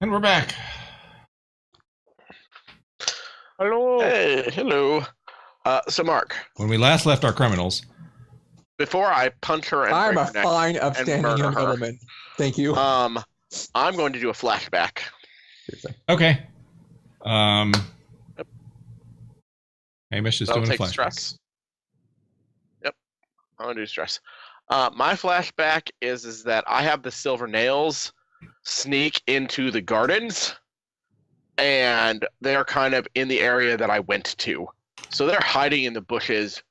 And we're back. Hello. Hey, hello. So Mark, When we last left our criminals, before I punch her and I'm break a her neck fine, and upstanding murder young her, gentleman. Thank you. I'm going to do a flashback. okay. Hamish is That'll doing a take flashback. stress. Yep, I'm gonna do stress. My flashback is that I have the silver nails sneak into the gardens, and they're kind of in the area that I went to. So they're hiding in the bushes,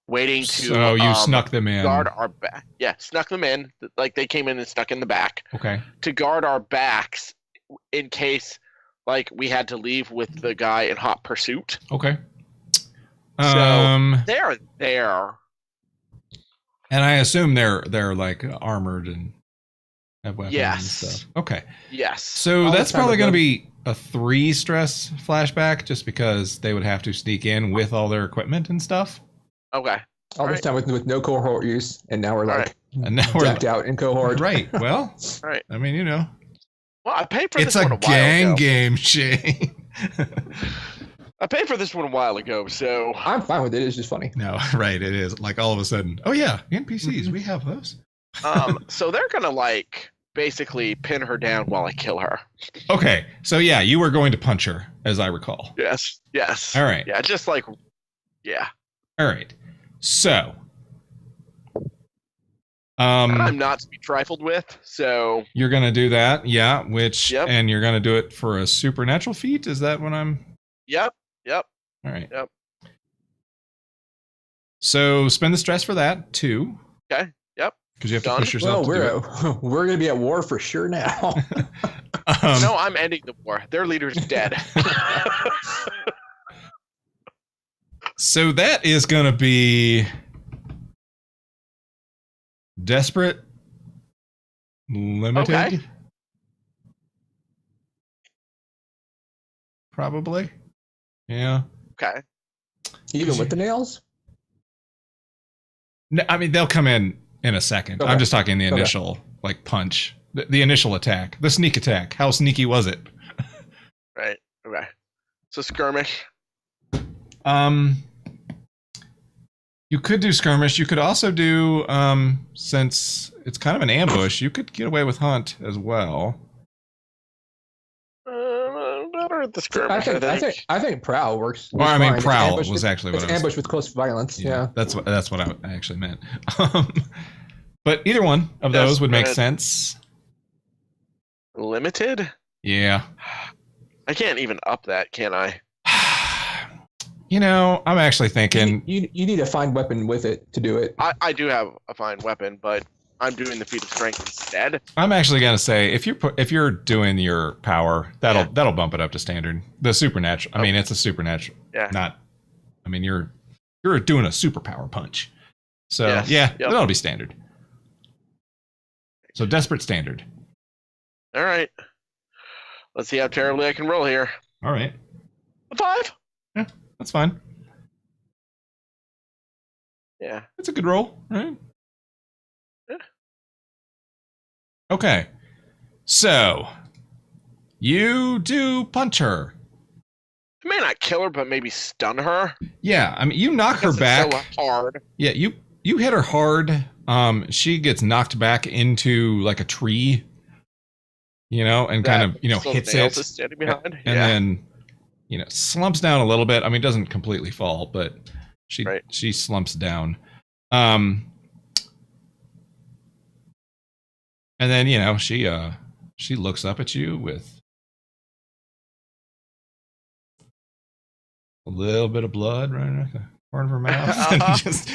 waiting to. So you snuck them in. Guard our back. Yeah, snuck them in. Like they came in and snuck in the back. Okay. To guard our backs in case, like, we had to leave with the guy in hot pursuit. Okay. So they're there. And I assume they're like armored and have weapons Yes. and stuff. Okay. Yes. So All the that's time probably with going to them. be a 3 stress flashback, just because they would have to sneak in with all their equipment and stuff. Okay. All this time with no cohort use, and now we're All like And now we're decked out in cohort. right. Well, All right. I mean, you know, Well, I paid for it's this a one a while gang ago. game, Shane. I paid for this one a while ago, so I'm fine with it. It's just funny. No, right. It is like all of a sudden. Oh yeah, NPCs. We have those. so they're gonna like basically pin her down while I kill her. Okay, so yeah, you were going to punch her, as I recall. Yes. Yes. All right. Yeah, just like, yeah. All right. So, And I'm not to be trifled with, so you're gonna do that, yeah? Which, Yep. and you're gonna do it for a supernatural feat. Is that what I'm? yep. All right. Yep. So spend the stress for that too. Okay. Yep. Because you have to Done. push yourself Well, to do it. we're gonna be at war for sure now. No, I'm ending the war. Their leader's dead. So that is gonna be desperate, limited, Okay. probably. Yeah. Okay. Even with the nails. No, I mean, they'll come in a second. Okay. I'm just talking the Okay. initial like punch, the initial attack, the sneak attack. How sneaky was it? Right. Okay. So skirmish. You could do skirmish. You could also do since it's kind of an ambush, you could get away with hunt as well. Better at the skirmish. I think prowl works. Or I mean, fine. It's prowl ambush- was actually what it's I was. ambush with close violence. Yeah. That's what I actually meant. But either one of those would make Desperate. sense. Limited? Yeah. I can't even up that, can I? You know, I'm actually thinking. You need a fine weapon with it to do it. I do have a fine weapon, but I'm doing the feat of strength instead. I'm actually gonna say if you're doing your power, that'll bump it up to standard. The supernatural. I mean, it's a supernatural. Yeah. Not. I mean, you're doing a superpower punch. So Yes. yeah, Yep. that'll be standard. So desperate standard. All right. Let's see how terribly I can roll here. All right, A 5? that's fine. Yeah. That's a good roll, right? Yeah. Okay. So you do punch her. I may not kill her, but maybe stun her. Yeah, I mean, you knock her Because back. it's so hard. Yeah, you hit her hard. She gets knocked back into like a tree, you know, and kind of, you know, Silver hits Nails it, is standing behind. and Yeah. then, you know, slumps down a little bit. I mean, doesn't completely fall, but Right. she slumps down. And then, you know, she looks up at you with a little bit of blood running out the corner of her mouth, and just.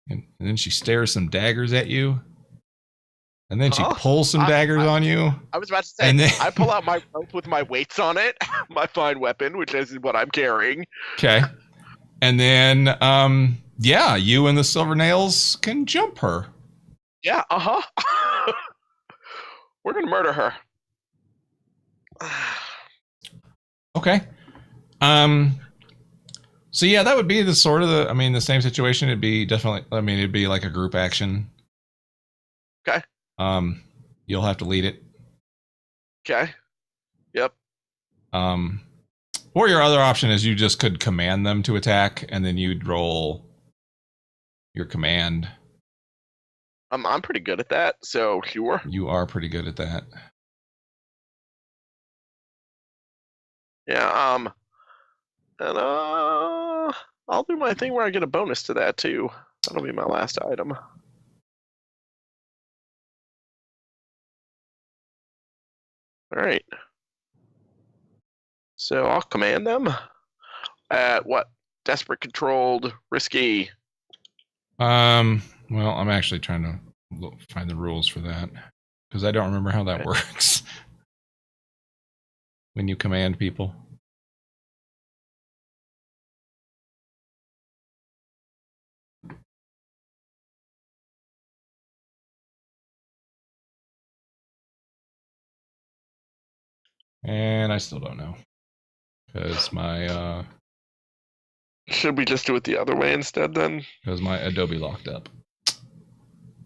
And then she stares some daggers at you. And then she Huh? pulls some daggers on you. I was about to say, And then- I pull out my rope with my weights on it, my fine weapon, which is what I'm carrying. Okay. And then, yeah, you and the silver nails can jump her. Yeah, We're going to murder her. Okay. So yeah, that would be the sort of the same situation. It'd be definitely, it'd be like a group action. Okay. You'll have to lead it. Okay. Yep. Or your other option is you just could command them to attack, and then you'd roll your command. I'm pretty good at that, so sure. You are pretty good at that. Yeah. And I'll do my thing where I get a bonus to that too. That'll be my last item. All right. So I'll command them at what? Desperate, controlled, risky. Well, I'm actually trying to find the rules for that because I don't remember how that works. When you command people. And I still don't know. Because my Should we just do it the other way instead then? because my Adobe locked up.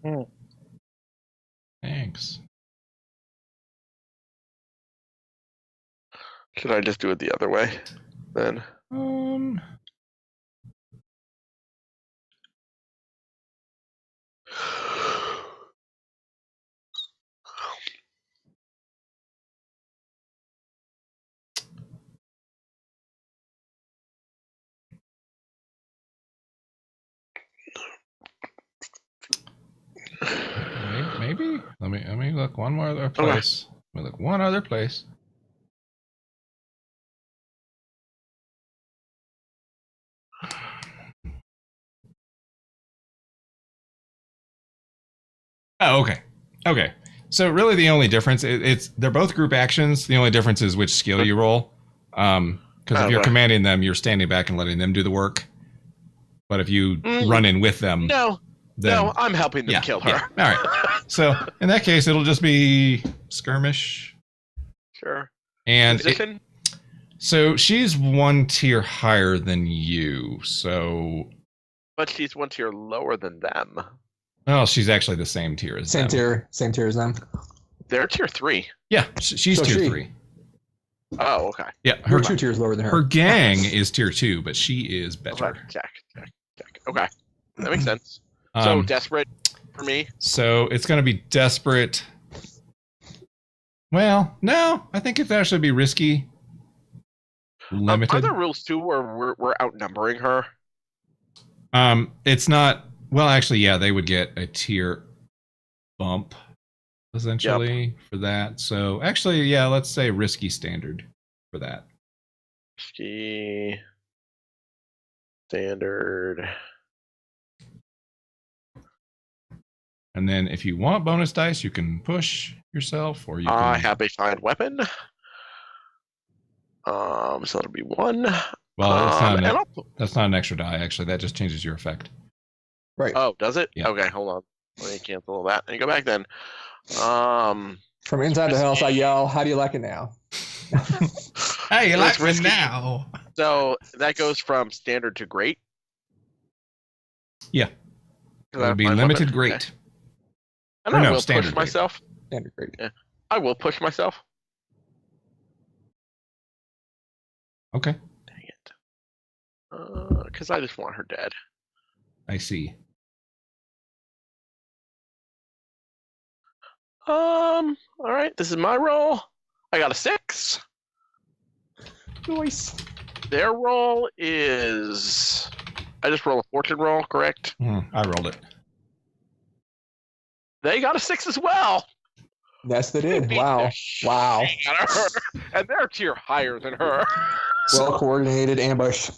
Hmm. Thanks. Should I just do it the other way then? Maybe. Let me look one more other place. Let me look one other place. Oh, okay. Okay. So really the only difference it's they're both group actions. The only difference is which skill you roll. Because if you're commanding them, you're standing back and letting them do the work. But if you run in with them, no, I'm helping them kill her. Yeah. All right. So in that case, it'll just be skirmish. Sure. And so she's one tier higher than you. So, but she's one tier lower than them. Oh, she's actually the same tier as them. Same tier as them. They're tier 3. Yeah, she's tier 3. Oh, okay. Yeah, we're 2 tiers lower than her. Her gang is tier 2, but she is better. Okay, check. Okay, that makes sense. So desperate for me. So it's going to be desperate. Well, no, I think it'd actually be risky. Limited. Are there rules too where we're outnumbering her? It's not. Well, actually, yeah, they would get a tier bump essentially for that. So actually, yeah, let's say risky standard for that. Risky standard. And then if you want bonus dice, you can push yourself, or you can. I have a find weapon. So that'll be 1. Well, that's not an extra die. Actually, that just changes your effect. Right. Oh, does it? Yeah. Okay, hold on. Let me cancel all that and go back then. From inside the house, I yell, "How do you like it now?" Hey, you like it now? So that goes from standard to great. Yeah. It would be limited great. Okay. And I will push myself. Standard great. Yeah. I will push myself. Okay. Dang it. Because I just want her dead. I see. All right. This is my roll. I got a 6. Nice. Their roll is. I just roll a fortune roll, correct? I rolled it. They got a 6 as well. Yes, they did. Wow. Wow. And they're a tier higher than her. Well coordinated ambush.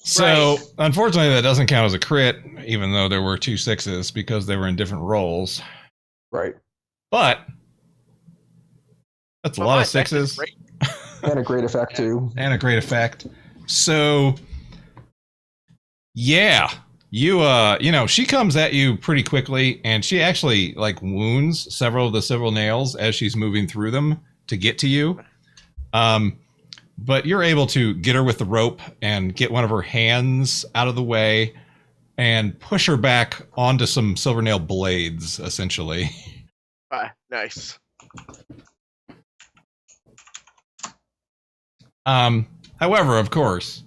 So, unfortunately, that doesn't count as a crit, even though there were 2 6s because they were in different rolls. Right. But that's a lot of 6s. And a great effect, too. And a great effect. So, yeah. She comes at you pretty quickly, and she actually, wounds several of the silver nails as she's moving through them to get to you. But you're able to get her with the rope and get one of her hands out of the way and push her back onto some silver nail blades, essentially. Nice. However, of course,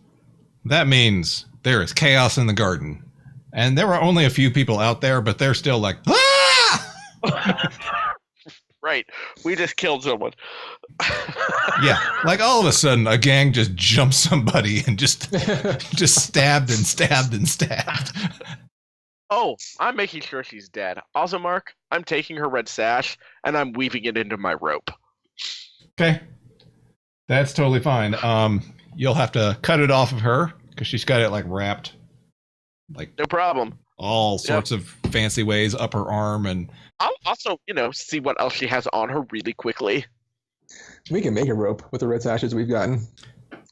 that means there is chaos in the garden. And there are only a few people out there, but they're still like, ah! Right. We just killed someone. Yeah. Like all of a sudden, a gang just jumped somebody and just stabbed and stabbed and stabbed. Oh, I'm making sure she's dead. Also, Mark, I'm taking her red sash and I'm weaving it into my rope. Okay. That's totally fine. You'll have to cut it off of her because she's got it like wrapped, like No problem. all sorts of fancy ways up her arm, and I'll also, see what else she has on her really quickly. We can make a rope with the red sashes we've gotten.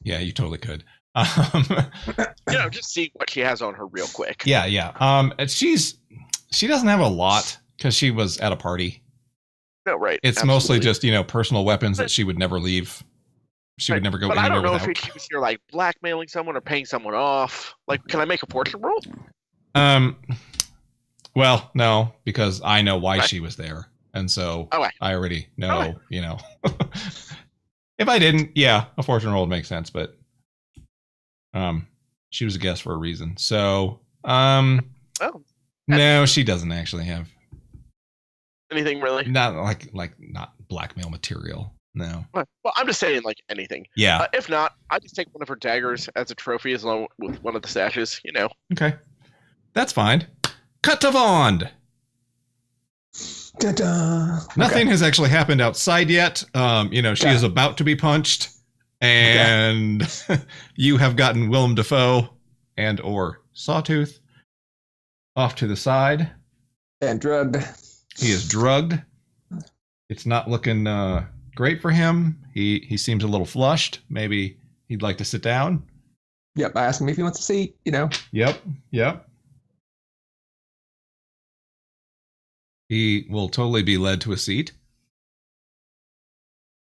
yeah, you totally could. Just see what she has on her real quick. Yeah. And she doesn't have a lot because she was at a party. No, right. It's absolutely. mostly just personal weapons that she would never leave. She would never go But anywhere I don't know without. if she was here like blackmailing someone or paying someone off. Like, can I make a fortune roll? Well, no, because I know why Okay. she was there, and so Okay. I already know. Okay. If I didn't, yeah, a fortune roll would make sense, but she was a guest for a reason. So, Oh. no, she doesn't actually have Anything really? not not blackmail material. No. Well, I'm just saying, like, anything. Yeah. If not, I just take one of her daggers as a trophy as long with one of the sashes, Okay. That's fine. Cut to Vond. Ta-da! Nothing has actually happened outside yet. She is about to be punched, and you have gotten Willem Dafoe and or Sawtooth off to the side. And drugged. He is drugged. It's not looking great for him. He seems a little flushed. Maybe he'd like to sit down. Yep, I asked him if he wants a seat, Yep. He will totally be led to a seat.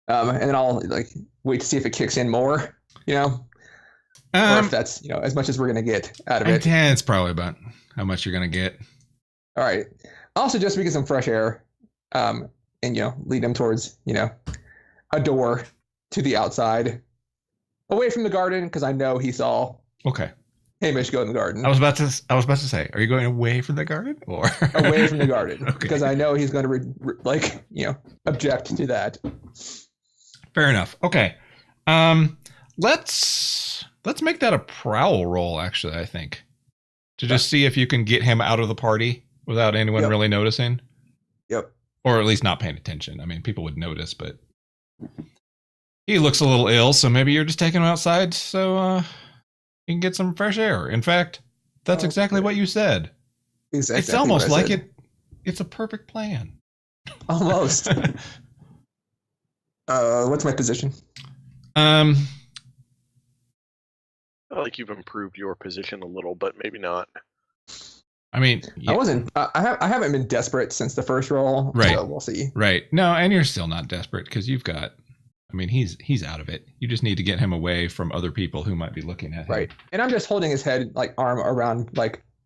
And then I'll wait to see if it kicks in more, or if that's as much as we're gonna get out of it. It's probably about how much you're gonna get. All right. I'll suggest we get some fresh air, and lead them towards a door to the outside, away from the garden, because I know he saw Okay. Hamish go in the garden. I was about to say, are you going away from the garden or Away from the garden, Okay. because I know he's going to object to that. Fair enough. Okay. Let's make that a prowl roll. Actually, I think to just see if you can get him out of the party without anyone Yep. really noticing. Yep. Or at least not paying attention. I mean, people would notice, but he looks a little ill, so maybe you're just taking him outside so you can get some fresh air. In fact, that's exactly what you said. Exactly. It's almost what I like said. it's a perfect plan. Almost. What's my position? Um, I feel like you've improved your position a little, but maybe not. I mean, I wasn't. I haven't been desperate since the first roll. Right. So we'll see. right. No, and you're still not desperate because you've got. I mean, he's out of it. You just need to get him away from other people who might be looking at him. Right. And I'm just holding his head, arm around,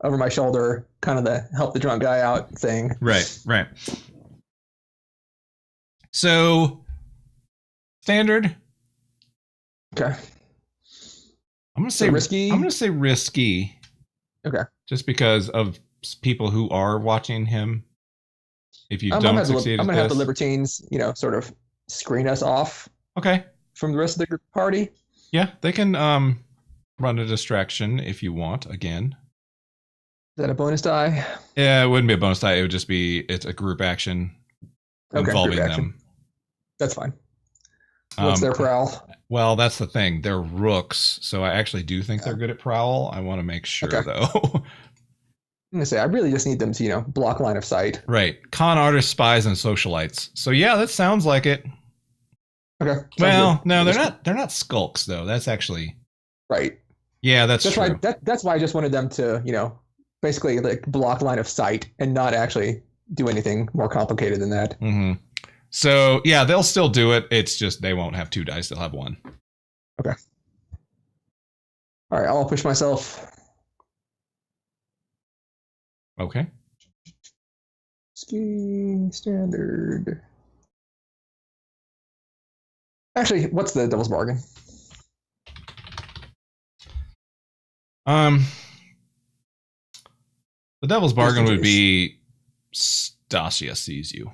over my shoulder, kind of the help the drunk guy out thing. Right. So, standard. Okay. I'm gonna say risky? I'm gonna say risky. Okay. Just because of people who are watching him. If you I'm don't gonna succeed have at the this, libertines, sort of screen us off okay. from the rest of the group party. Yeah, they can run a distraction if you want. Again, Is that a bonus die? yeah, it wouldn't be a bonus die. It would just be it's a group action Okay, involving group action. them. That's fine. What's their prowl? Well, that's the thing. They're rooks, so I actually do think they're good at prowl. I want to make sure Okay. though. I'm gonna say I really just need them to, block line of sight. Right, con artists, spies, and socialites. So yeah, that sounds like it. Okay. sounds Well, good. no, they're not skulks though. That's actually Right. yeah, that's That's true. why. That's why I just wanted them to, basically block line of sight and not actually do anything more complicated than that. Mm-hmm. So yeah, they'll still do it. It's just they won't have 2 dice; they'll have 1. All right. I'll push myself. Okay. Ski standard. Actually, what's the devil's bargain? The devil's bargain would be Stasia sees you.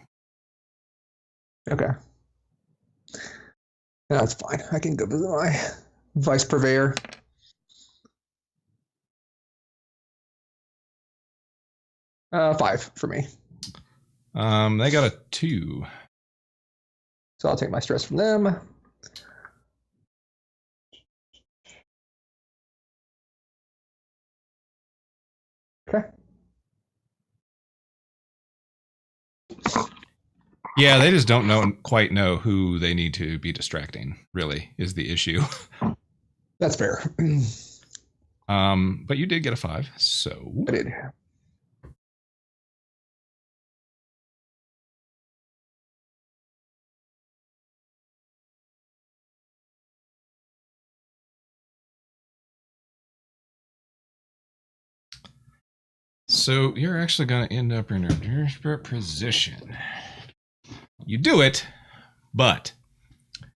Okay. That's fine. I can go visit my vice purveyor. Five for me. They got a 2. So I'll take my stress from them. Okay. Yeah, they just don't quite know who they need to be distracting, really, is the issue. That's fair. But you did get a 5, so I did. So you're actually going to end up in a desperate position. You do it, but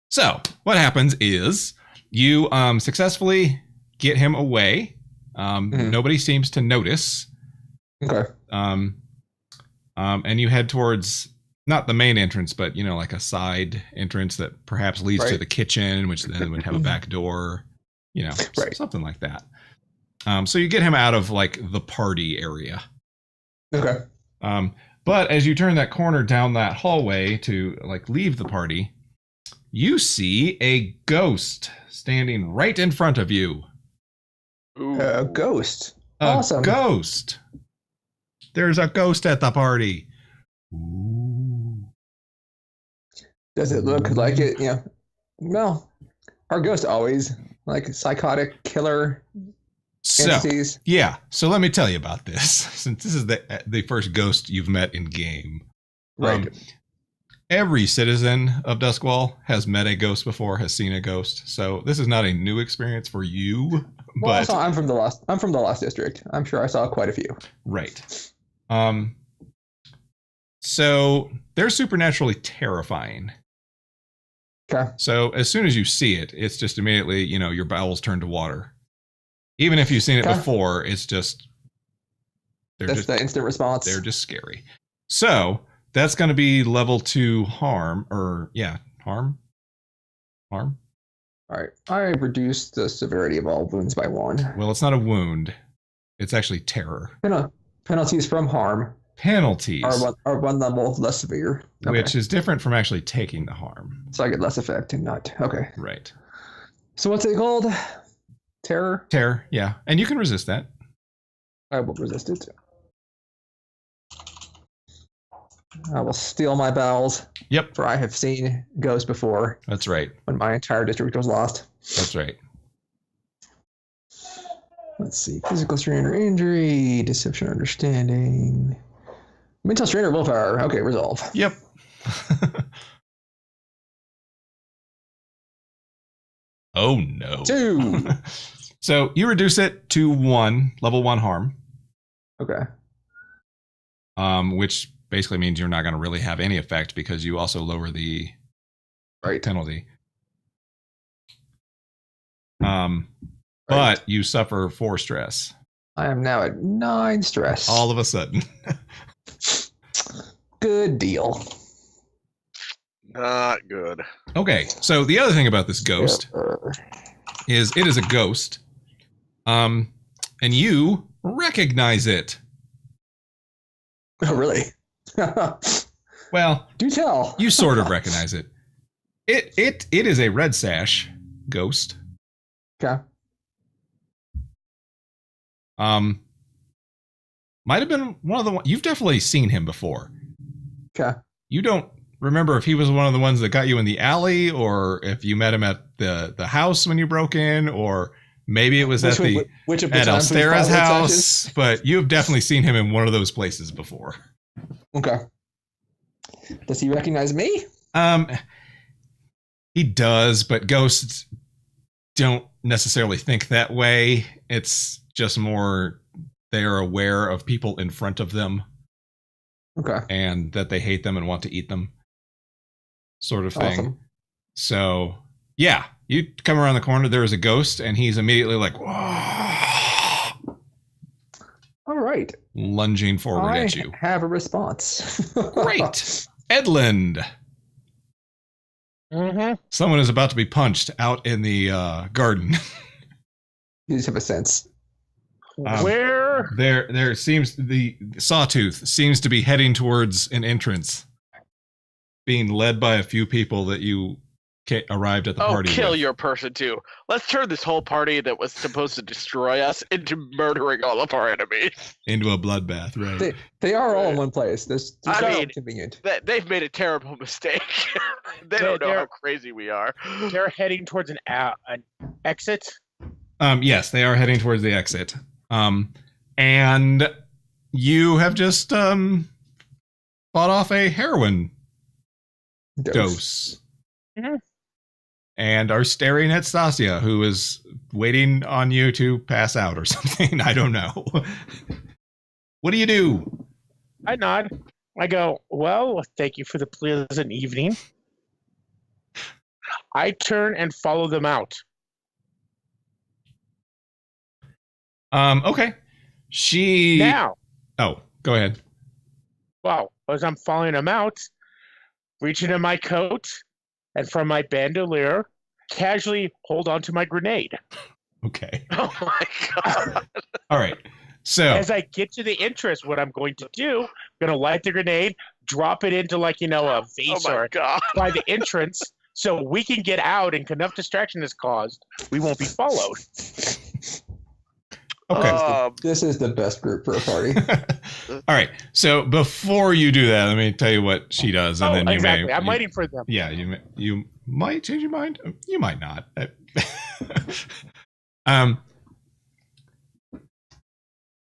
so what happens is you successfully get him away. Nobody seems to notice. Okay. And you head towards not the main entrance, but like a side entrance that perhaps leads to the kitchen, which then would have a back door. Something like that. So you get him out of like the party area. Okay. But as you turn that corner down that hallway to like leave the party, you see a ghost standing right in front of you. A ghost. Awesome. Ghost. There's a ghost at the party. Ooh. Does it look like it? Yeah. No. Our ghosts always like psychotic killer entities. Yeah. So let me tell you about this. Since this is the first ghost you've met in game. Right. Every citizen of Duskwall has met a ghost before, has seen a ghost. So this is not a new experience for you. Well, also, I'm from the Lost District. I'm sure I saw quite a few. Right. So they're supernaturally terrifying. Okay. So as soon as you see it, it's just immediately, your bowels turn to water. Even if you've seen it before, it's just that's the instant response. They're just scary. So that's going to be level 2 harm, harm. All right. I reduced the severity of all wounds by 1. Well, it's not a wound. It's actually terror. Penalties from harm. Penalties are 1 level less severe. Okay. Which is different from actually taking the harm. So I get less effect and not. Okay. Right. So what's it called? Terror? Terror, yeah. And you can resist that. I will resist it. I will steal my bowels. Yep. For I have seen ghosts before. That's right. When my entire district was lost. That's right. Let's see. Physical strain or injury, deception or understanding. Mental strain or willpower. Okay, resolve. Yep. Oh no. 2. So you reduce it to 1, level 1 harm. Okay. Which basically means you're not going to really have any effect because you also lower the penalty. But you suffer 4 stress. I am now at 9 stress. All of a sudden. Good deal. Not good. Okay, so the other thing about this ghost is it is a ghost. And you recognize it. Oh, really? Well, do tell. You sort of recognize it. It is a red sash ghost. Okay. Might have been one of the ones you've definitely seen him before. Okay. You don't remember if he was one of the ones that got you in the alley, or if you met him at the house when you broke in, or maybe it was at Alstera's house. But you've definitely seen him in one of those places before. Okay. Does he recognize me? He does, but ghosts don't necessarily think that way. It's just more they're aware of people in front of them. Okay. and that they hate them and want to eat them, sort of thing. Awesome. So, yeah, you come around the corner, there is a ghost, and he's immediately like, whoa, All right. lunging forward I at you. have a response. Great. Edland. Mm-hmm. Someone is about to be punched out in the garden. You just have a sense. Where? There seems the Sawtooth seems to be heading towards an entrance, being led by a few people that you arrived at the Oh, party. kill with. your person too. Let's turn this whole party that was supposed to destroy us into murdering all of our enemies. Into a bloodbath, right? They are all in one place. This I is mean, convenient. They've made a terrible mistake. They don't know how crazy we are. They're heading towards an exit. Yes, they are heading towards the exit. And you have just fought off a heroin dose. Mhm. And are staring at Stasia, who is waiting on you to pass out or something. I don't know. What do you do? I nod. I go, well, thank you for the pleasant evening. I turn and follow them out. Okay. She. Now, Oh, go ahead. well, as I'm following them out, reach into my coat and from my bandolier, casually hold onto my grenade. Okay. Oh my god. All right. So. As I get to the entrance, what I'm going to do, I'm going to light the grenade, drop it into a Oh vase my or god. by the entrance so we can get out and enough distraction is caused. We won't be followed. Okay. This is the best group for a party. All right. So before you do that, let me tell you what she does, and then you exactly. may. I'm waiting for them. Yeah, you might change your mind. You might not.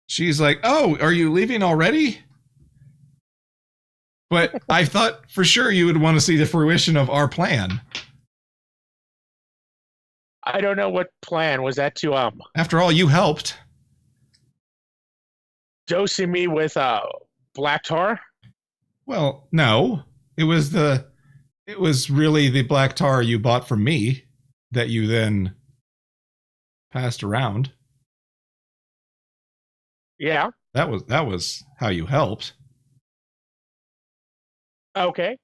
She's like, "Oh, are you leaving already?" But I thought for sure you would want to see the fruition of our plan. I don't know what plan was that to After all, you helped. dosing me with black tar. Well, no, it was really the black tar you bought from me that you then passed around. Yeah. That was how you helped. Okay.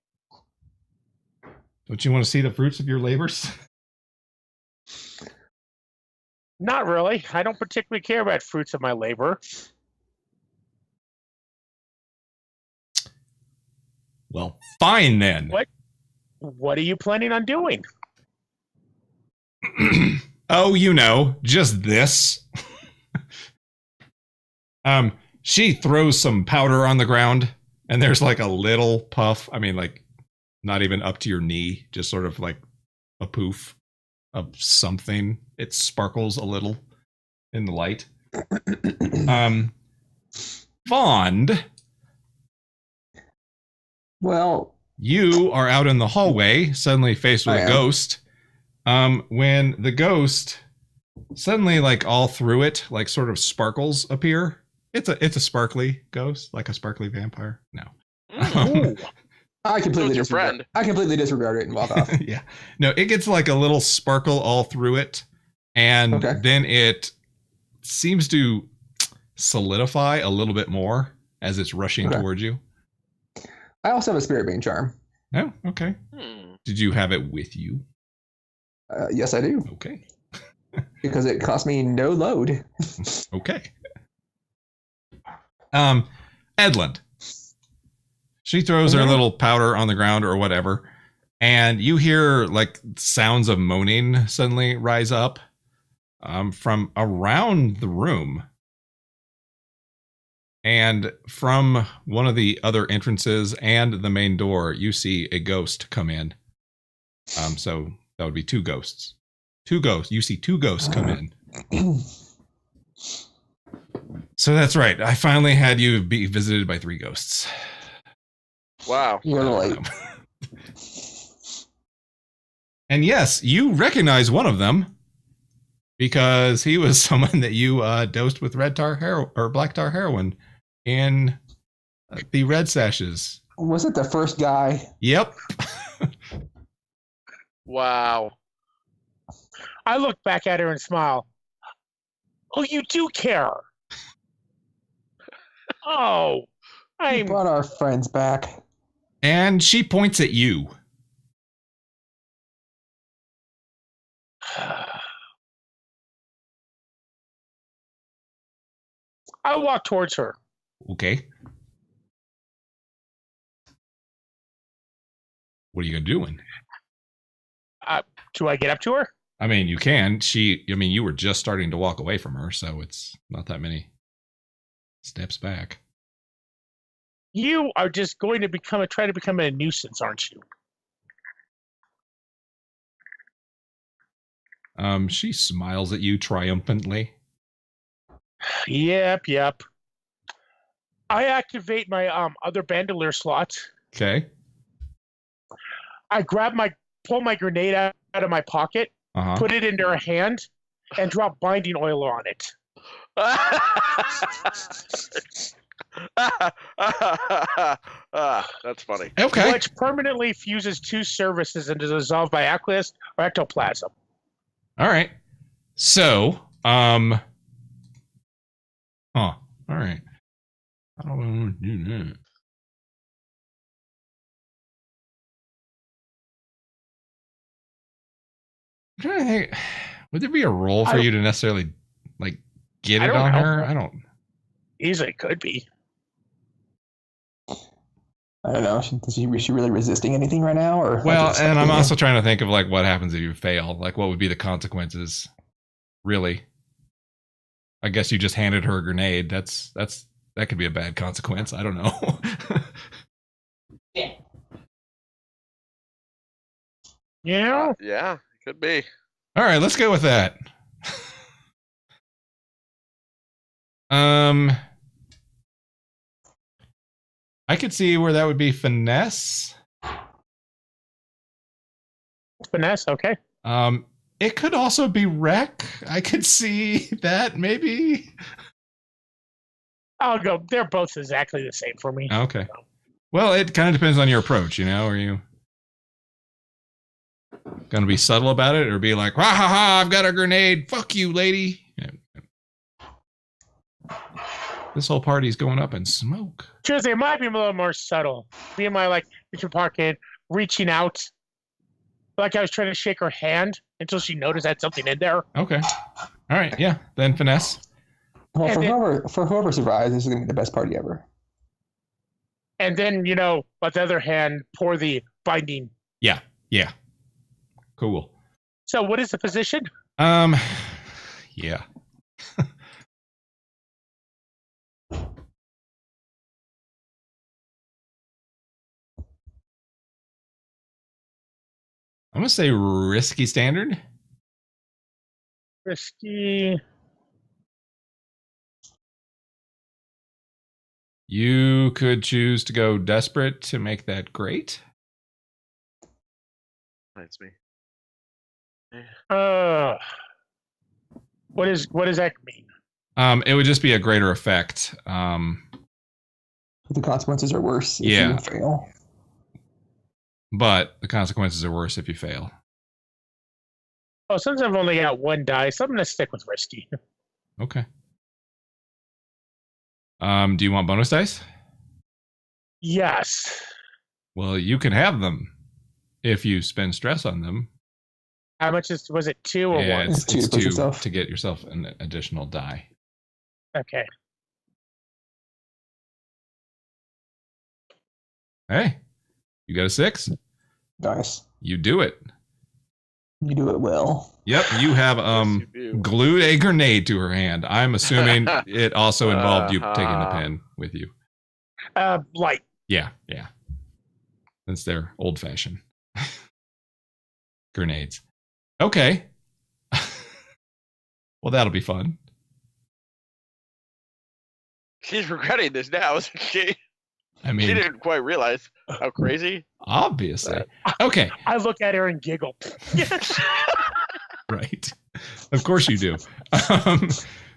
Don't you want to see the fruits of your labors? Not really. I don't particularly care about fruits of my labor. Well, fine then. What are you planning on doing? Oh, just this. She throws some powder on the ground, and there's like a little puff. I mean, like not even up to your knee, just sort of like a poof of something. It sparkles a little in the light. Vond, Well, you are out in the hallway, suddenly faced with I a am. ghost. When the ghost suddenly, like all through it, like sort of sparkles appear. It's a sparkly ghost, like a sparkly vampire. No. Ooh. I completely your disregard. friend. I completely disregard it and walk off. Yeah. No, it gets like a little sparkle all through it. And Okay. then it seems to solidify a little bit more as it's rushing Okay. towards you. I also have a spirit being charm. Oh, okay. Did you have it with you? Yes, I do, Okay. because it cost me no load. Okay. Edland. She throws her little powder on the ground or whatever, and you hear like sounds of moaning suddenly rise up from around the room. And from one of the other entrances and the main door, you see a ghost come in. So that would be two ghosts. Two ghosts. You see two ghosts come in. So that's right. I finally had you be visited by three ghosts. Wow. You're late. And yes, you recognize one of them because he was someone that you dosed with red tar or black tar heroin in The red sashes. Was it the first guy? Yep. Wow. I look back at her and smile. Oh, you do care. Oh, We I'm. brought our friends back. And she points at you. I walk towards her. Okay. What are you doing? Do I get up to her? I mean, you can. You were just starting to walk away from her, so it's not that many steps back. You are just going to try to become a nuisance, aren't you? She smiles at you triumphantly. Yep. I activate my other bandolier slot. Okay. I pull my grenade out of my pocket, Uh-huh. put it into her hand, and drop binding oil on it. That's funny. Okay. Which permanently fuses 2 surfaces and is dissolved by aqueous or ectoplasm. All right. So, all right. I don't want to do that. I'm trying to think. Would there be a role for you to necessarily like get I it don't on know. her? I don't. Easily could be. I don't know. Is she really resisting anything right now? Or Well, just and I'm like, also trying to think of like what happens if you fail. Like, what would be the consequences? Really? I guess you just handed her a grenade. That could be a bad consequence. I don't know. Yeah. Yeah, could be. All right, let's go with that. I could see where that would be finesse. Finesse, okay. It could also be wreck. I could see that maybe. I'll go. They're both exactly the same for me. Okay. Well, it kind of depends on your approach, you know. Are you going to be subtle about it or be like, ha ha ha, I've got a grenade. Fuck you, lady. Yeah. This whole party's going up in smoke. Tuesday might be a little more subtle. Me and my reaching pocket, reaching out. Like I was trying to shake her hand until she noticed I had something in there. Okay. All right. Yeah. Then finesse. Well, And for whoever survives, this is gonna be the best party ever. And then, with the other hand, pour the binding. Yeah. Yeah. Cool. So what is the position? Yeah. I'm going to say risky standard. Risky. You could choose to go desperate to make that great. That's me. What does that mean? It would just be a greater effect. The consequences are worse if Yeah. you fail. But the consequences are worse if you fail. Oh, since I've only got 1 dice, I'm going to stick with risky. Okay. Do you want bonus dice? Yes. Well, you can have them if you spend stress on them. How much was it? 2 or Yeah, 1? it's It's 2 to push two yourself. to get yourself an additional die. Okay. Hey, you got a 6? Nice. You do it. You do it well. Yep, you have Yes, you do. glued a grenade to her hand. I'm assuming it also involved you taking the Uh-huh. pen with you. Light. Yeah. Since they're old fashioned grenades. Okay. Well, that'll be fun. She's regretting this now, isn't she? I She mean, didn't quite realize how crazy. obviously. Okay, I look at her and giggle. right. Of course you do.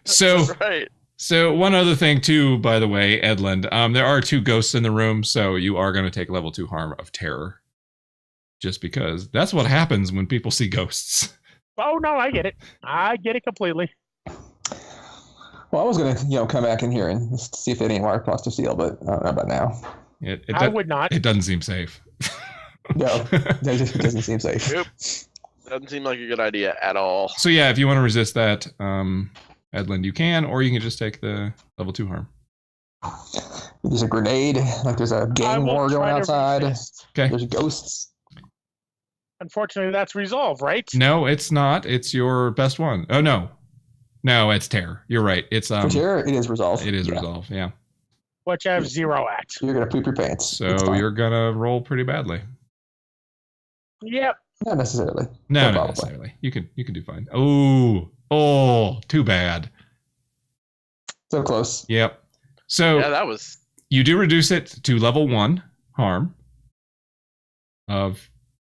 So Right. So one other thing too, by the way, Edland, there are 2 ghosts in the room, so you are going to take level 2 harm of terror. Just because that's what happens when people see ghosts. Oh no, I get it. I get it completely. Well, I was gonna, come back in here and see if any mark cost to steal, but I don't know about now. I would not. It doesn't seem safe. No, it doesn't seem safe. Nope. Doesn't seem like a good idea at all. So yeah, if you want to resist that, Edland, you can, or you can just take the level 2 harm. There's a grenade, like there's a I gang will war try going to outside. resist. Okay. There's ghosts. Unfortunately, that's resolve, right? No, it's not. It's your best one. Oh no, it's terror. You're right. It's For terror, it is resolve. It is Yeah. resolve. Yeah. Which I have 0 at. You're gonna poop your pants. It's So fine. you're gonna roll pretty badly. Yep. Not necessarily. No, But not probably. necessarily. You can do fine. Oh, too bad. So close. Yep. So Yeah, that was. you do reduce it to level 1 harm of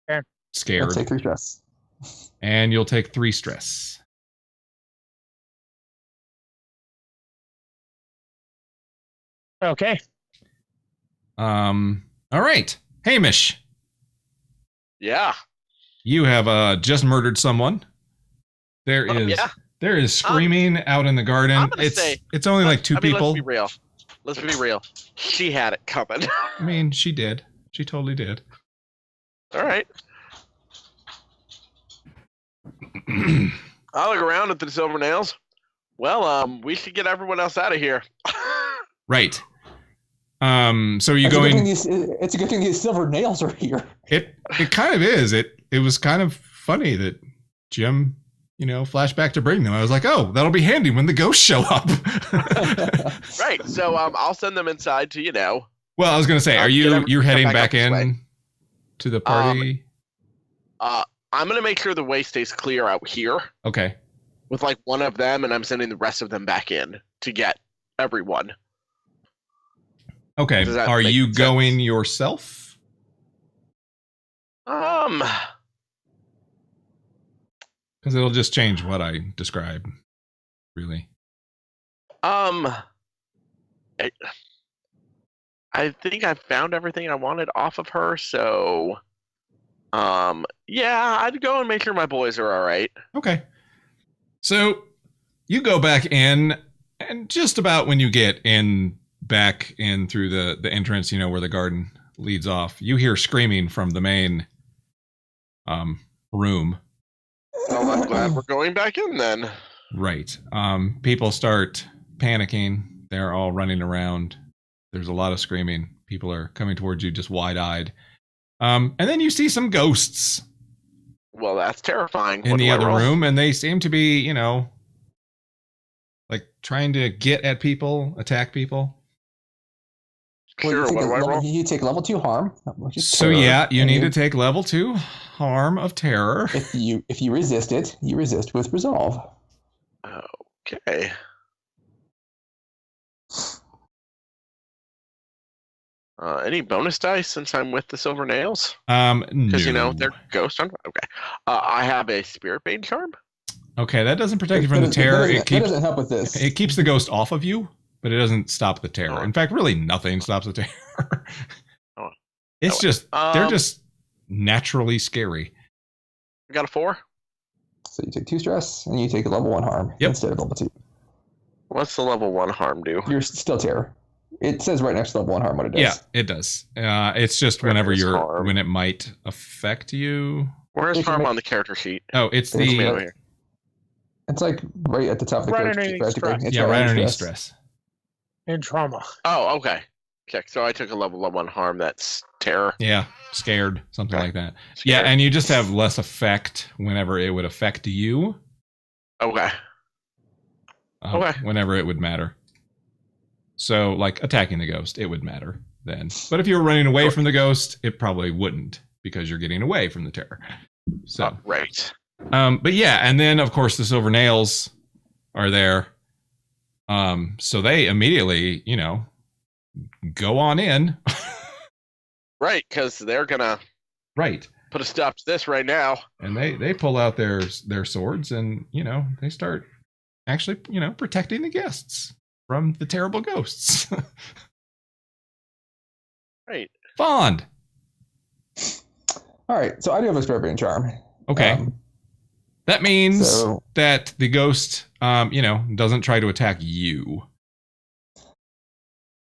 Okay. scared, Let's take 3 stress. and you'll take 3 stress. Okay. All right, Hamish, Yeah. you have just murdered someone. There is Yeah. there is screaming out in the garden. I'm gonna say- It's only like 2 people. Let's be real. Let's be real. She had it coming. I mean, she did. She totally did. All right. I look around at the silver nails. Well, we should get everyone else out of here. Right. So are you It's a good going? thing it's a good thing these silver nails are here. It kind of is. It was kind of funny that Jim, flashed back to bring them. I was like, oh, that'll be handy when the ghosts show up. Right. So I'll send them inside to Well, I was gonna say, are you're heading back up back this in way. to the party? I'm gonna make sure the way stays clear out here Okay. with like one of them, and I'm sending the rest of them back in to get everyone. Okay. Does that Are make you sense? going yourself? Because it'll just change what I described. Really. I think I found everything I wanted off of her, so yeah, I'd go and make sure my boys are all right. Okay. So you go back in, and just about when you get back in through the entrance, where the garden leads off, you hear screaming from the main room. Well, I'm glad we're going back in then. Right. People start panicking. They're all running around. There's a lot of screaming. People are coming towards you just wide-eyed. And then you see some ghosts Well, that's terrifying. in What the do I other roll? room, and they seem to be, like trying to get at people, attack people. Sure, what do I roll? You take level 2 harm. Which is So terror, yeah, you and need to take level 2 harm of terror. If you resist it, you resist with resolve. Okay. Any bonus dice since I'm with the silver nails? Because No. they're ghost on. Okay. I have a spirit bane charm. Okay, that doesn't protect you from the That terror. doesn't- that doesn't help with this. It keeps the ghost off of you, but it doesn't stop the terror. Oh. In fact, really nothing stops the terror. Oh. It's Oh. just they're just naturally scary. I got a 4. So you take 2 stress and you take a level 1 harm Yep. instead of level 2. What's the level 1 harm do? You're still terror. It says right next to level 1 harm what it does. Yeah, it does. It's just whenever Where's harm? when it might affect you. Where's If you harm make- on the character sheet? Oh, it's It's Me the over here. It's like right at the top of the Right character sheet, underneath practically. stress. It's yeah, right underneath stress. stress. In trauma. Oh, okay. Check. So I took a level 1 harm. That's terror. Yeah, scared, something Okay. like that. Scared. Yeah, and you just have less effect whenever it would affect you. Okay. Okay. Whenever it would matter. So, like attacking the ghost, it would matter then. But if you were running away from the ghost, it probably wouldn't because you're getting away from the terror. So, Right. but yeah, and then of course the silver nails are there. So they immediately, go on in. Right, because they're gonna Right. put a stop to this right now. And they pull out their swords and, they start actually, protecting the guests. from the terrible ghosts. Right. Fond. All right, so I do have a Scorpion Charm. Okay. That means so- that the ghost, doesn't try to attack you.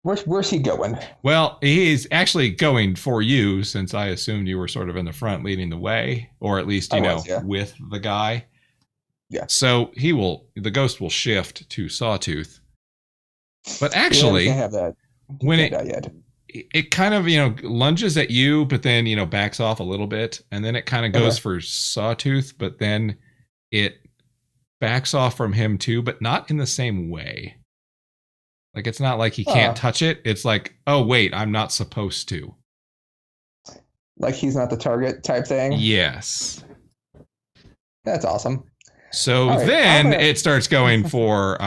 Where's he going? Well, he's actually going for you, since I assumed you were sort of in the front leading the way, or at least, I was, yeah. with the guy. Yeah. So the ghost will shift to Sawtooth. But Yeah, we actually, can't have that. when Can't die yet. it kind of, lunges at you, but then, backs off a little bit. And then it kind of goes for Sawtooth, but then it backs off from him too, but not in the same way. Like, it's not like he can't touch it. It's like, oh, wait, I'm not supposed to. Like he's not the target type thing. Yes. That's awesome. So All right, then it starts going for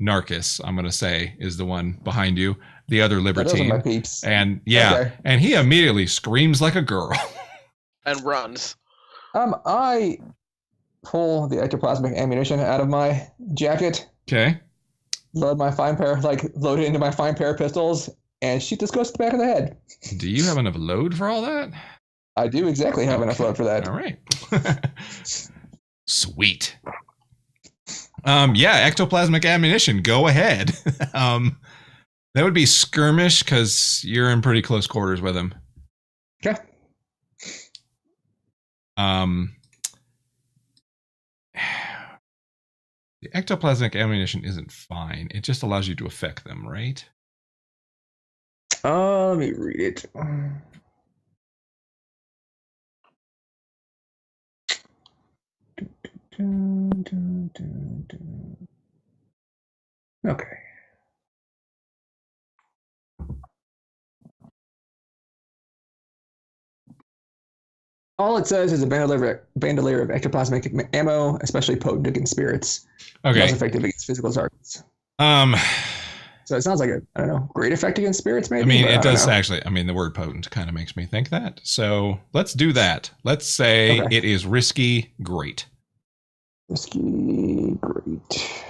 Narcus, I'm going to say, is the one behind you, the other Those are my libertine. peeps. And yeah, Okay. and he immediately screams like a girl. And runs. I pull the ectoplasmic ammunition out of my jacket, Okay. load it into my fine pair of pistols, and shoot this ghost in the back of the head. Do you have enough load for all that? I do exactly have enough load for that. All right. Sweet. Yeah, ectoplasmic ammunition. Go ahead. That would be skirmish because you're in pretty close quarters with him. Okay. The ectoplasmic ammunition isn't fine. It just allows you to affect them, right? Let me read it. Okay. All it says is a bandolier of ectoplasmic ammo, especially potent against spirits. Okay. Less effective against physical targets. So it sounds like great effect against spirits, maybe. I mean, but it I don't does know. actually. I mean, the word potent kind of makes me think that. So let's do that. Let's say Okay. it is risky. Great. Risky, great.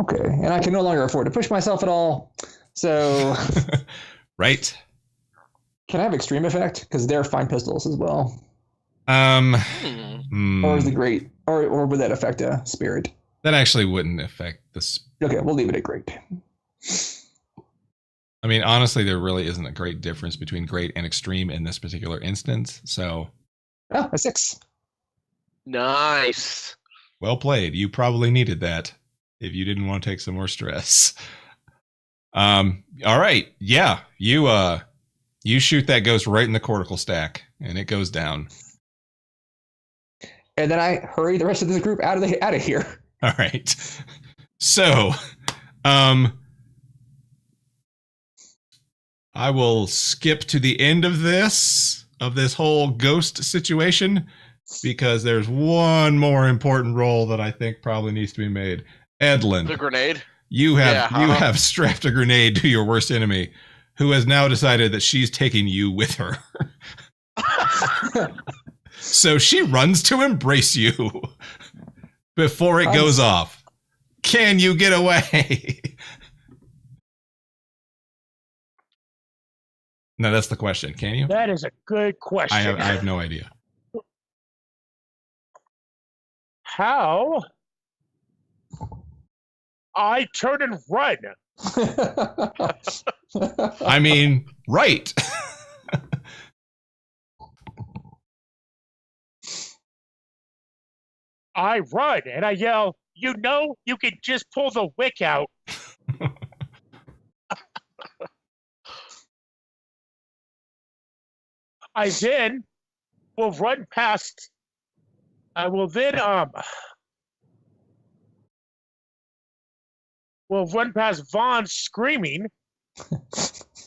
Okay, and I can no longer afford to push myself at all. So Right. can I have extreme effect? Because they're fine pistols as well. Hmm. Or is the great, or would that affect a spirit? That actually wouldn't affect this. Okay, we'll leave it at great. I mean, honestly, there really isn't a great difference between great and extreme in this particular instance. So Oh, a 6. Nice. well played. You probably needed that if you didn't want to take some more stress. All right. Yeah. You shoot that ghost right in the cortical stack and it goes down. And then I hurry the rest of this group out of here. All right. So, I will skip to the end of this whole ghost situation because there's one more important roll that I think probably needs to be made. Edlin, The grenade. you have Yeah, you have strapped a grenade to your worst enemy, who has now decided that she's taking you with her. So she runs to embrace you before it goes off. Can you get away? No, that's the question. Can you? That is a good question. I have no idea. How? I turn and run. I mean, right. I run and I yell, you can just pull the wick out. I then will run past. I will then will run past Vaughn screaming.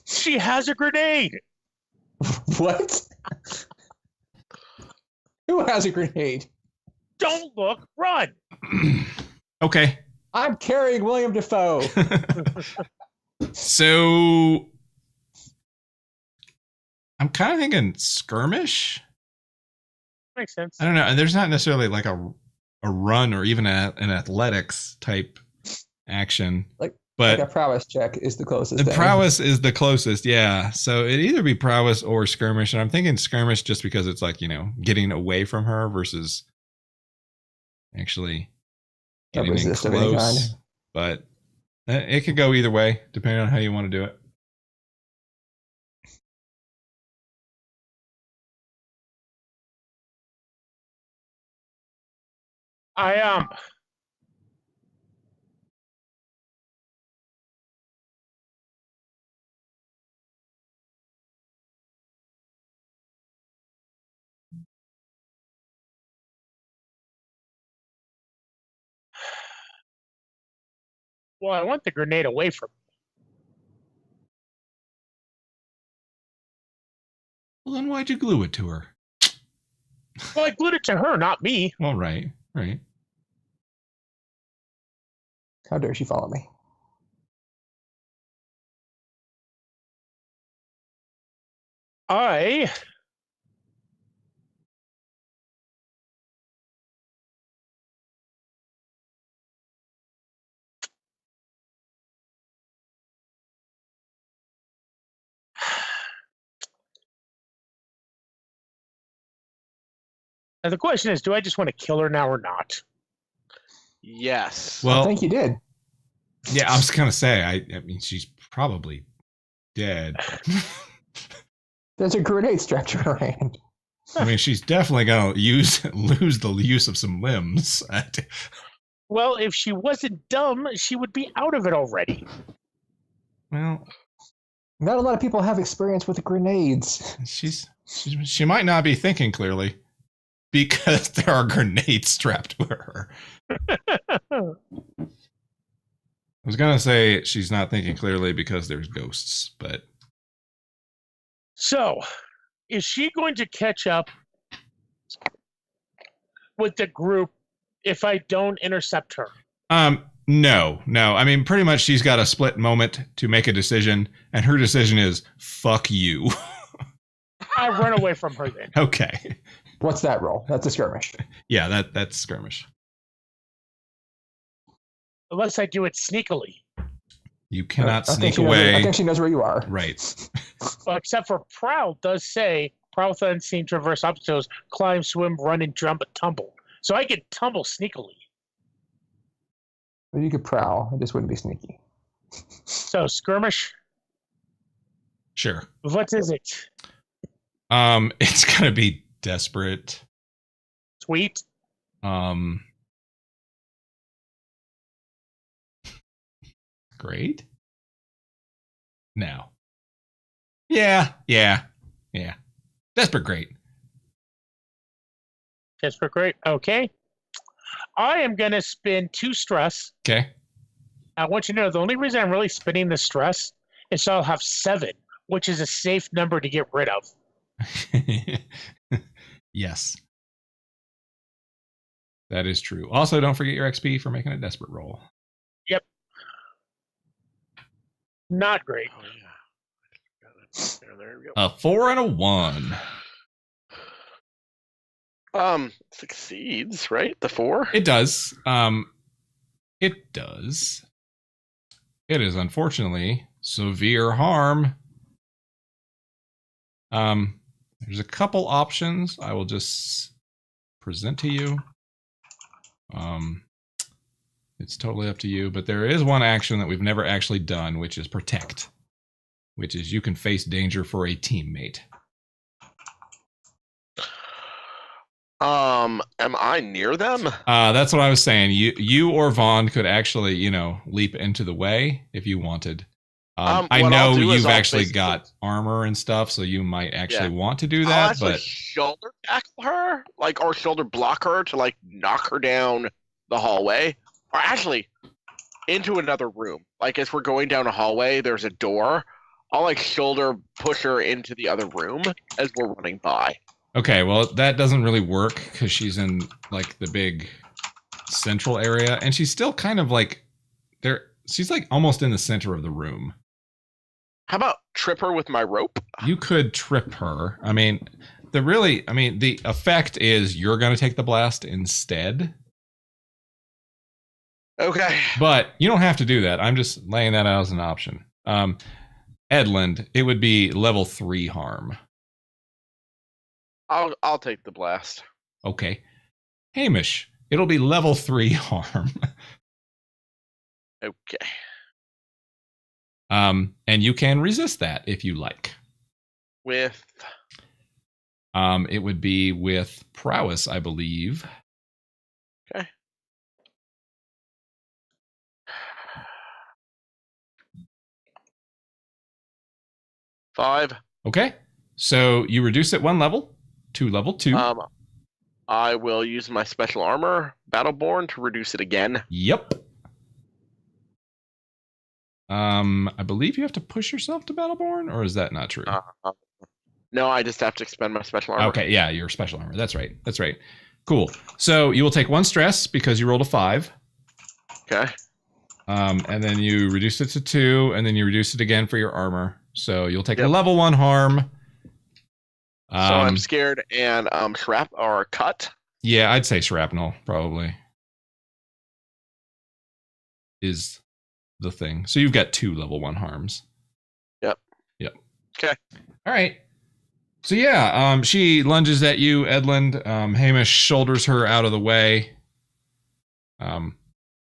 She has a grenade. What? Who has a grenade? Don't look, run. Okay. I'm carrying William Defoe. So I'm kind of thinking skirmish. Makes sense. I don't know. And there's not necessarily like a run or even an athletics type action. Like but a prowess check is the closest. the thing. prowess is the closest, yeah. So it'd either be prowess or skirmish, and I'm thinking skirmish just because it's like, getting away from her versus actually A getting in resist of any kind. close. But it could go either way, depending on how you want to do it. I Well, I want the grenade away from me. Well, then why'd you glue it to her? Well, I glued it to her, not me. Well, right. How dare she follow me? I And the question is, do I just want to kill her now or not? Yes. I Well, think you did. yeah, I was gonna say, I mean, she's probably dead. There's a grenade strapped to her hand. I mean, she's definitely gonna lose the use of some limbs. Well, if she wasn't dumb, she would be out of it already. Well, Not a lot of people have experience with grenades. she might not be thinking clearly because there are grenades strapped to her. I was gonna say she's not thinking clearly because there's ghosts, but So, is she going to catch up with the group if I don't intercept her? no. I mean, pretty much she's got a split moment to make a decision, and her decision is fuck you. I run away from her then. Okay. What's that roll? That's a skirmish. Yeah, that's skirmish. Unless I do it sneakily. You cannot I think sneak away. I think she knows where you are. Right. Well, except for Prowl does say, Prowl with unseen traverse obstacles, climb, swim, run, and jump, and tumble. So I could tumble sneakily. You could prowl. It just wouldn't be sneaky. So skirmish, Sure. what is it? It's gonna be desperate. Sweet. Great. No. Yeah. Desperate great. Desperate great. Okay. I am going to spin 2 stress. Okay. I want you to know the only reason I'm really spinning the stress is so I'll have 7, which is a safe number to get rid of. Yes. That is true. Also, don't forget your XP for making a desperate roll. Yep. Not great. Oh, yeah. There we go. A 4 and a 1. Succeeds, right? The 4? It does. It does. It is unfortunately severe harm. There's a couple options I will just present to you. It's totally up to you, but there is one action that we've never actually done, which is protect, which is you can face danger for a teammate. Am I near them? That's what I was saying. You or Vaughn could actually, leap into the way if you wanted. I what I'll know do is you've I'll actually basically- got armor and stuff, so you might actually want to do I'll that. actually But shoulder tackle her, or shoulder block her to knock her down the hallway, or actually into another room. As we're going down a hallway, there's a door. I'll shoulder push her into the other room as we're running by. okay, well that doesn't really work because she's in the big central area, and she's still kind of there. She's almost in the center of the room. How about trip her with my rope? You could trip her. I mean, the effect is you're going to take the blast instead. Okay. But you don't have to do that. I'm just laying that out as an option. Edland, it would be level 3 harm. I'll take the blast. Okay. Hamish, it'll be level 3 harm. Okay. And you can resist that if you like. With It would be with prowess, I believe. okay. Five. Okay. So you reduce it 1 level to level 2. I will use my special armor, Battleborn, to reduce it again. Yep. I believe you have to push yourself to Battleborn, or is that not true? No, I just have to expend my special armor. Okay, yeah, your special armor. That's right. That's right. Cool. So you will take 1 stress because you rolled a 5. Okay. And then you reduce it to 2, and then you reduce it again for your armor. So you'll take a Yep. level 1 harm. So I'm scared and shrap or cut. Yeah, I'd say shrapnel probably is the thing. So you've got 2 level 1 harms. Yep. Okay. All right. So yeah, she lunges at you, Edland. Hamish shoulders her out of the way, and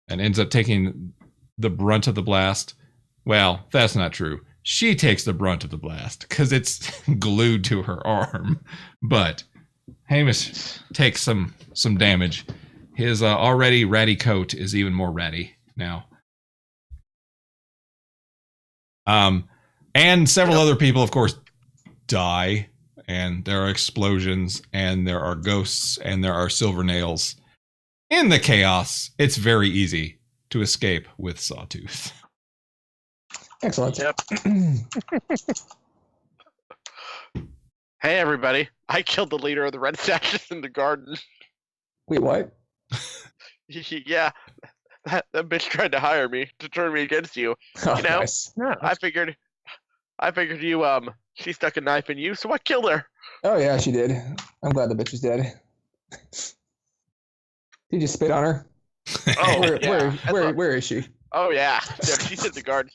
ends up taking the brunt of the blast. Well, that's not true. She takes the brunt of the blast because it's glued to her arm. But Hamish takes some damage. His already ratty coat is even more ratty now. And several other people, of course, die. And there are explosions, and there are ghosts, and there are silver nails. In the chaos, it's very easy to escape with Sawtooth. Excellent. Yep. Hey, everybody. I killed the leader of the Red Sashes in the garden. Wait, what? Yeah. That bitch tried to hire me to turn me against you. Oh, You know? nice. Yeah, I figured you, she stuck a knife in you, so I killed her. Oh yeah, she did. I'm glad the bitch is dead. Did you just spit on her? Oh, where, yeah. where is she? Oh, yeah. Yeah, she's in the garden.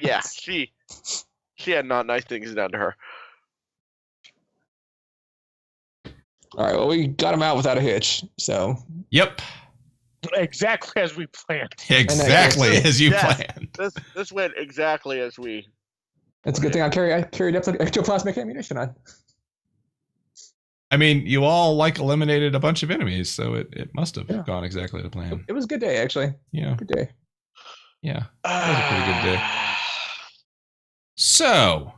Yeah, she had not nice things done to her. All right, well, we got him out without a hitch, so Yep. exactly as we planned. Exactly as you Yes. planned. This went exactly as we... it's a good thing I carried ectoplasmic ammunition on. I mean, you all eliminated a bunch of enemies, so it must have gone exactly to plan. It was a good day, actually. Yeah. Good day. Yeah. That was a pretty good day. So,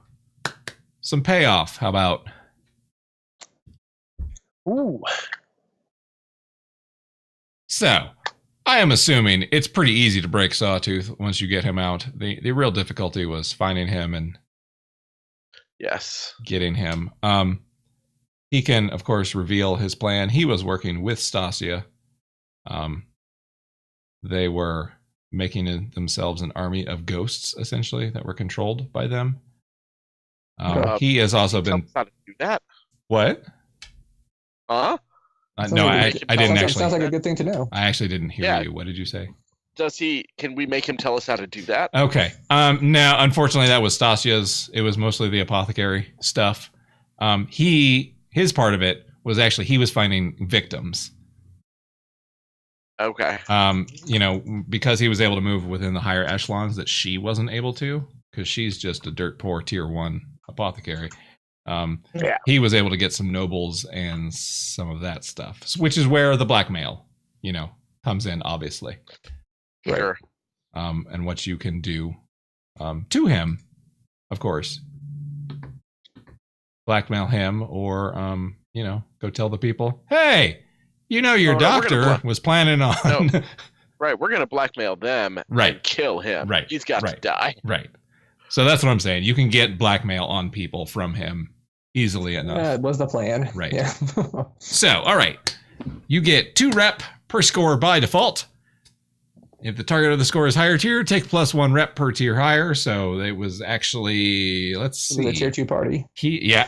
some payoff. How about? Ooh. So, I am assuming it's pretty easy to break Sawtooth once you get him out. The real difficulty was finding him and Yes. getting him. He can, of course, reveal his plan. He was working with Stasia. They were making themselves an army of ghosts, essentially, that were controlled by them. He has also Tell been... us how to do that. What? Huh? No, I didn't actually. Sounds like a good thing to know. I actually didn't hear Yeah. you. What did you say? Can we make him tell us how to do that? Okay. No, unfortunately, that was Stasia's. It was mostly the apothecary stuff. His part of it was actually he was finding victims. Okay. Because he was able to move within the higher echelons that she wasn't able to, because she's just a dirt poor tier 1 apothecary. Yeah. He was able to get some nobles and some of that stuff, which is where the blackmail, comes in, obviously. Right. Sure. And what you can do to him, of course. Blackmail him or, go tell the people, hey, your doctor was planning on. No. Right. We're going to blackmail them Right. and kill him. Right. He's got to Right. die. Right. So that's what I'm saying. You can get blackmail on people from him easily enough. It was the plan. Right. Yeah. So, all right. You get 2 rep per score by default. If the target of the score is higher tier, take +1 rep per tier higher. So it was actually, let's It was see. a tier 2 party.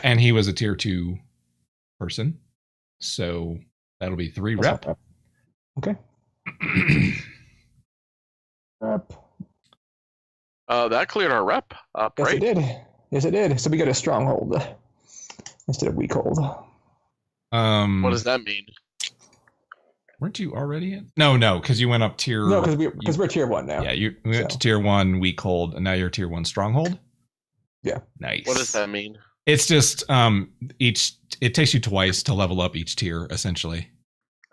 And he was a tier 2 person. So that'll be 3 That's rep. not bad. Okay. Rep. That cleared our rep up, Yes, right? it did. Yes, it did. So we got a stronghold instead of weak hold. What does that mean? Weren't you already in? No, because you went up tier. No, because we're tier 1 now. Yeah, we went to tier 1 weak hold, and now you're tier 1 stronghold. Yeah. Nice. What does that mean? It's just it takes you twice to level up each tier essentially,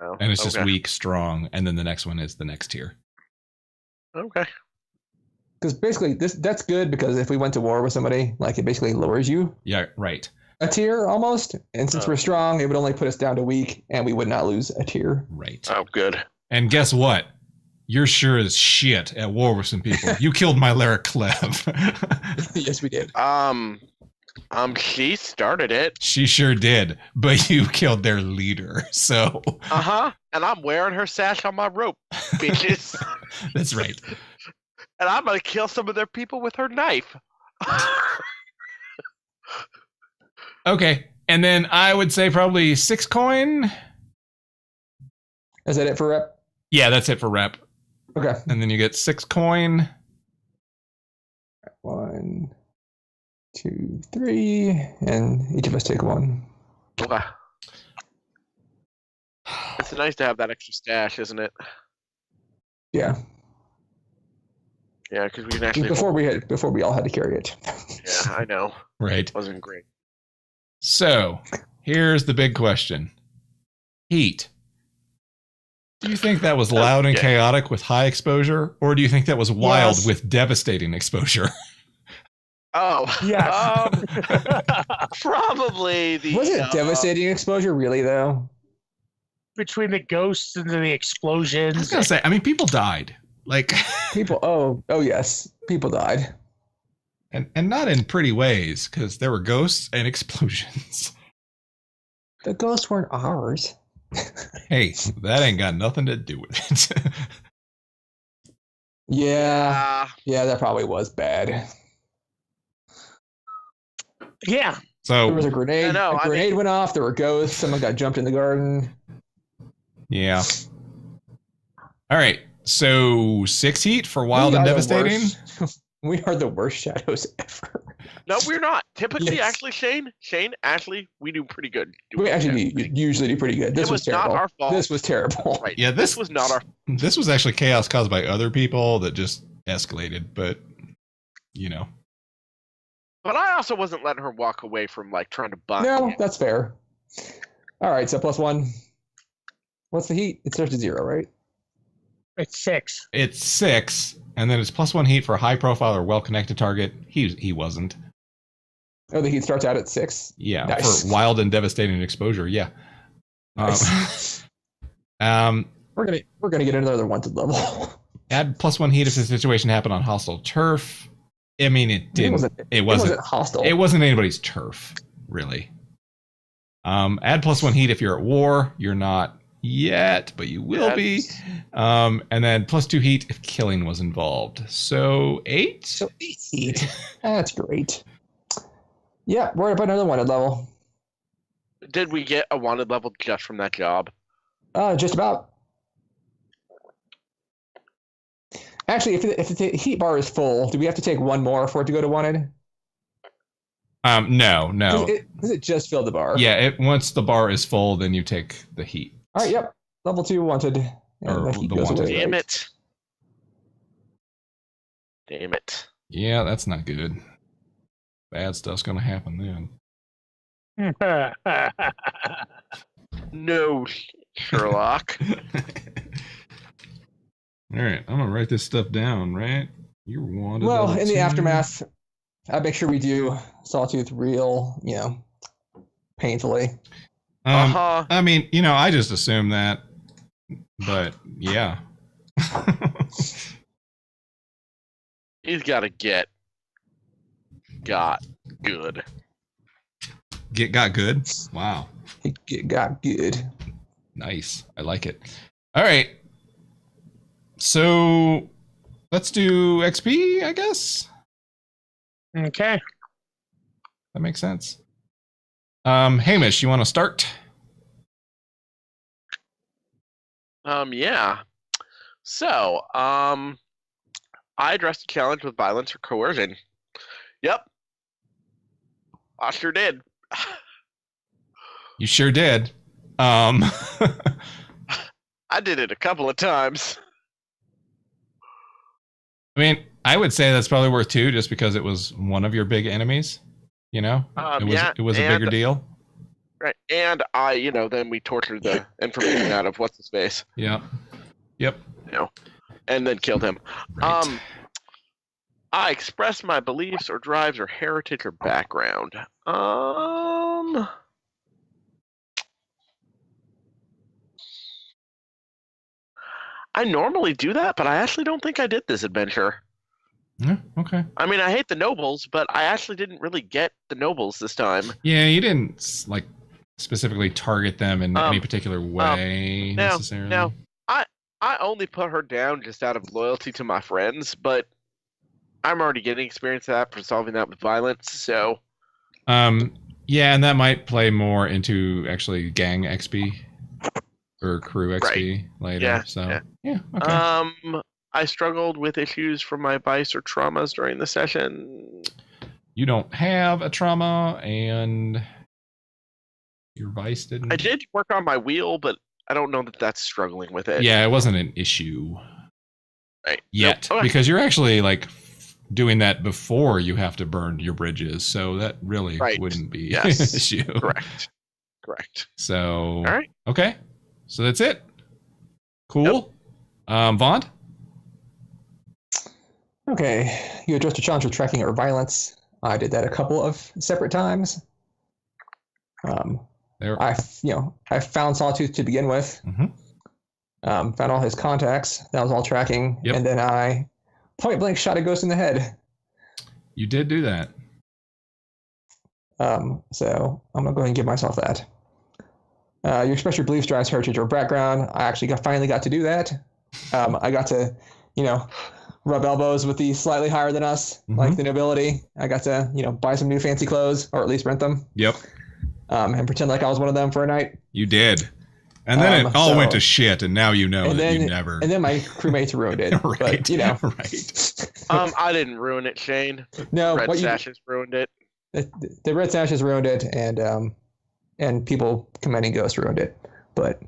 Oh, and it's just okay. weak, strong, and then the next one is the next tier. Okay. Because basically, that's good because if we went to war with somebody, like it basically lowers you Yeah, right. a tier almost. And since Oh. we're strong, it would only put us down to weak, and we would not lose a tier. Right. Oh, good. And guess what? You're sure as shit at war with some people. You killed my Lyric Clev. Yes, we did. She started it. She sure did, but you killed their leader. So And I'm wearing her sash on my rope, bitches. that's right. And I'm gonna kill some of their people with her knife. Okay. And then I would say probably 6 coin. Is that it for rep? Yeah, that's it for rep. Okay. And then you get 6 coin. 1, 2, 3, and each of us take 1. Okay. It's nice to have that extra stash, isn't it? Yeah. Yeah, because we can actually. Before we all had to carry it. Yeah, I know. Right. It wasn't great. So here's the big question. Heat. Do you think that was loud and Okay. chaotic with high exposure, or do you think that was wild Yes. with devastating exposure? Oh. Yes. Probably the. Was it devastating exposure, really, though? Between the ghosts and the I was explosions. gonna say, I mean, people died. Like People, oh yes, people died. and not in pretty ways, because there were ghosts and explosions. The ghosts weren't ours. Hey, that ain't got nothing to do with it. Yeah, that probably was bad. Yeah. There was So a grenade. I know, A I grenade mean- went off. There were ghosts. Someone got jumped in the garden. yeah. All right. So 6 heat for wild We and are the devastating. worst- We are the worst shadows ever. No, we're not. Typically, Yes. actually, Shane, actually, we do pretty good. We actually usually do pretty good. This It was terrible. not our fault. This was terrible. Right. Yeah, This was not our. This was actually chaos caused by other people that just escalated, but you know. But I also wasn't letting her walk away from like trying to bunt. No, that's fair. All right, so +1. What's the heat? It starts at 0, right? It's 6. It's 6, and then it's +1 heat for a high profile or well connected target. He wasn't. Oh, the heat starts out at 6. Yeah, Nice. for wild and devastating exposure. Yeah. Nice. Um, We're gonna get another wanted level. add +1 heat if the situation happened on hostile turf. I mean, it didn't. It It wasn't. wasn't hostile. It wasn't anybody's turf, really. Add +1 heat if you're at war. You're not yet, but you will be. And then +2 heat if killing was involved. So 8. So 8 heat. That's great. Yeah, we're up another wanted level. Did we get a wanted level just from that job? Just about. Actually, if the heat bar is full, do we have to take 1 more for it to go to wanted? No. Does it just fill the bar? Yeah, once the bar is full, then you take the heat. All right, yep. Level 2 wanted. And Or the heat the goes wanted. away. Damn right? it. Damn it. Yeah, that's not good. Bad stuff's gonna happen then. No, Sherlock. All right, I'm gonna write this stuff down. Right? You wanted. Well, level in the 2. aftermath, I make sure we do Sawtooth real, painfully. I mean, I just assume that, but yeah. He's got to got good. Got good. Wow, It got good. nice. I like it. All right, so let's do XP, I guess. Okay. That makes sense. Hamish, you want to start? Yeah. So, I addressed the challenge with violence or coercion. Yep. I sure did. You sure did. I did it a couple of times. I mean, I would say that's probably worth 2 just because it was one of your big enemies. You know? It was a bigger deal. Right. And then we tortured the information out of what's his face. Yeah. Yep. And then killed him. Right. I express my beliefs or drives or heritage or background. I normally do that, but I actually don't think I did this adventure. Yeah, okay. I mean, I hate the nobles, but I actually didn't really get the nobles this time. Yeah, you didn't like specifically target them in any particular way necessarily. No, I only put her down just out of loyalty to my friends, but I'm already getting experience of that for solving that with violence, so. Yeah, and that might play more into actually gang XP or crew XP later. Yeah, so yeah. Okay. I struggled with issues from my vice or traumas during the session. You don't have a trauma, and your vice didn't. I did work on my wheel, but I don't know that that's struggling with it. Yeah, it wasn't an issue. Right. Yet, Nope. Okay. Because you're actually like doing that before you have to burn your bridges, so that really wouldn't be an issue. Correct. So, all right. Okay, so that's it. Cool. Yep. Vaughn? Okay, you addressed a challenge with tracking or violence. I did that a couple of separate times. I found Sawtooth to begin with. Mm-hmm. Found all his contacts. That was all tracking. Yep. And then I point blank shot a ghost in the head. You did do that. So I'm gonna go ahead and give myself that. You express your beliefs, drives, heritage, or background. I actually finally got to do that. I got to, rub elbows with the slightly higher than us, like the nobility. I got to, buy some new fancy clothes, or at least rent them. Yep. And pretend like I was one of them for a night. You did. And then it all went to shit, and now you know that you never. And then my crewmates ruined it. Right. But, Right. I didn't ruin it, Shane. No, Red Sashes ruined it. The Red Sashes ruined it, and people commending Ghost ruined it. But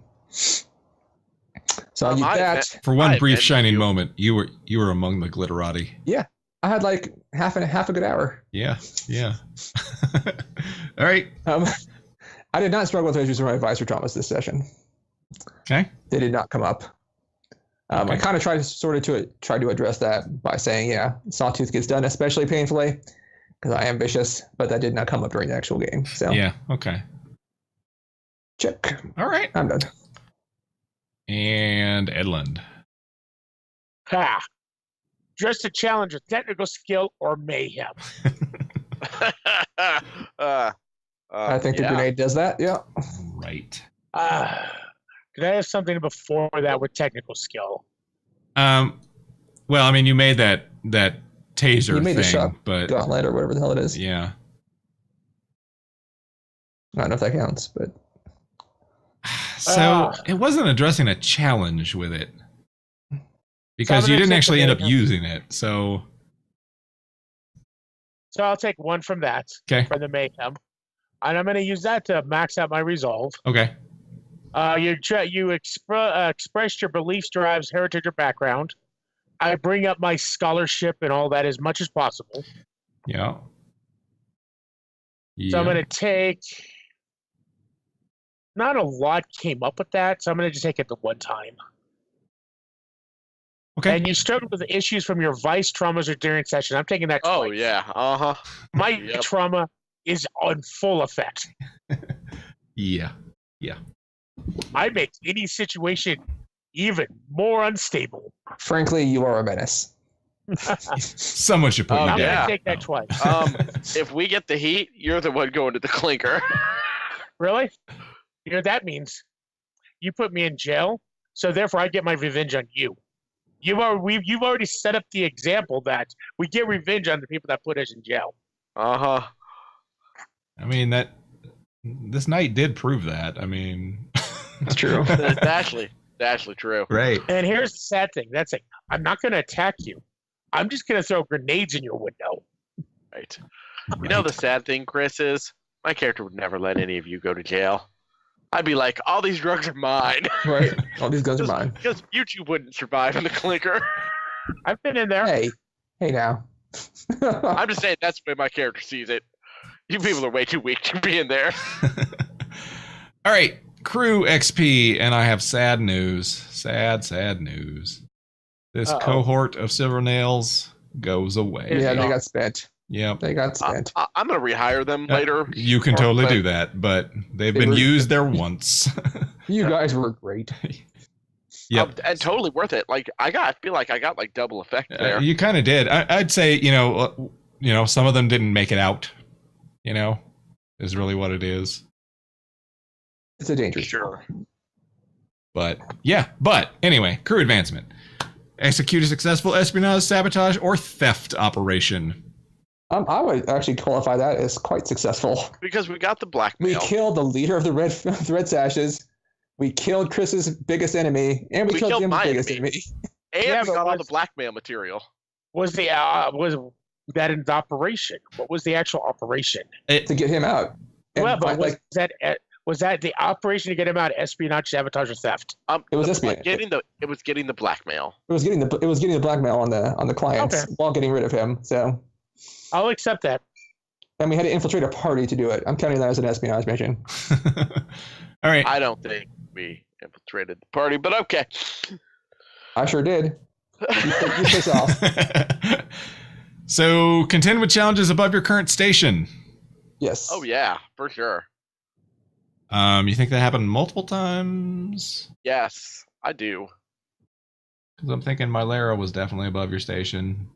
so I'll use that. For one brief shining moment, you were among the glitterati. Yeah, I had like half a good hour. Yeah. All right. I did not struggle with issues with my advice or traumas this session. Okay. They did not come up. Okay. I kind of tried to address that by saying, Sawtooth gets done especially painfully because I am vicious, but that did not come up during the actual game. So yeah. Okay. Check. All right. I'm done. And Edlund. Ha! Just a challenge with technical skill or mayhem. I think the grenade does that. Yeah. Right. Could I have something before that with technical skill? Well, I mean, you made that taser you made thing, the shot but gauntlet or whatever the hell it is. Yeah. I don't know if that counts, but so it wasn't addressing a challenge with it because you didn't actually end up using it. So I'll take one from that. Okay. For the mayhem, and I'm going to use that to max out my resolve. Okay. You expressed your beliefs, drives, heritage, or background. I bring up my scholarship and all that as much as possible. Yeah. So I'm going to take. Not a lot came up with that, so I'm going to just take it the one time. Okay. And you struggled with the issues from your vice traumas or during session. I'm taking that twice. Oh, yeah. Uh-huh. My trauma is on full effect. Yeah. I make any situation even more unstable. Frankly, you are a menace. Someone should put you I'm down. going to take that twice. If we get the heat, you're the one going to the clinker. Really? You know what that means? You put me in jail, so therefore I get my revenge on you. You've already set up the example that we get revenge on the people that put us in jail. Uh-huh. I mean, this night did prove that. I mean, it's true. That's actually true. Right. And here's the sad thing. I'm not going to attack you. I'm just gonna throw grenades in your window. Right. You know the sad thing, Chris, is my character would never let any of you go to jail. I'd be like, all these drugs are mine. Right? All these guns are mine. Because you two wouldn't survive in the clinker. I've been in there. Hey now. I'm just saying that's the way my character sees it. You people are way too weak to be in there. All right, crew XP, and I have sad news. Sad news. This Uh-oh. cohort of Silvernails goes away. Yeah, they got spent. Yep. They got spent. I'm going to rehire them later. You can totally do that, but they've been used there once. You guys were great. Yep. And totally worth it. Like I feel like I got like double effect there. You kind of did. I'd say, some of them didn't make it out, is really what it is. It's a dangerous. Sure. But anyway, crew advancement. Execute a successful espionage, sabotage, or theft operation. I would actually qualify that as quite successful. Because we got the We blackmail. killed the leader of the Red Sashes. We killed Chris's biggest enemy, and we killed Jim's my biggest enemy. enemy. And Yeah, we but got all the what's- blackmail material. Was that an operation? What was the actual operation? To get him out. And Well, but find, was that the operation to get him out? Espionage, sabotage, or theft? It was the- espionage. It was getting the blackmail. it was getting the blackmail on the clients Okay. while getting rid of him. So, I'll accept that. and we had to infiltrate a party to do it. I'm counting that as an espionage mission. All right. I don't think we infiltrated the party, but okay. I sure did. You piss off. So contend with challenges above your current station. Yes. Oh yeah, for sure. You think that happened multiple times? Yes, I do. Because I'm thinking Mylera was definitely above your station.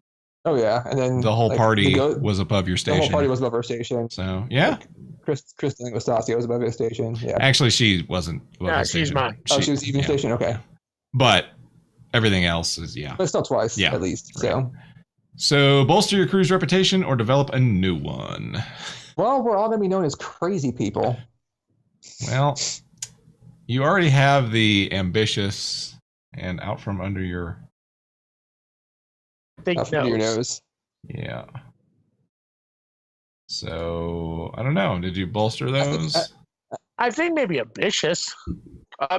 Oh yeah, and then The whole party the was above your whole station. party was above our station. So yeah, Kristen Anastasio was above his station. Yeah. actually she wasn't above Yeah, her she's station. mine. She was even yeah. station. Okay, But everything else is but still twice Yeah, at least. right. So, So bolster your crew's reputation or develop a new one. well, we're all gonna be known as crazy people. Well, you already have the ambitious and out from under your I think Up under your nose. yeah. So I don't know. Did you bolster those? I think maybe ambitious.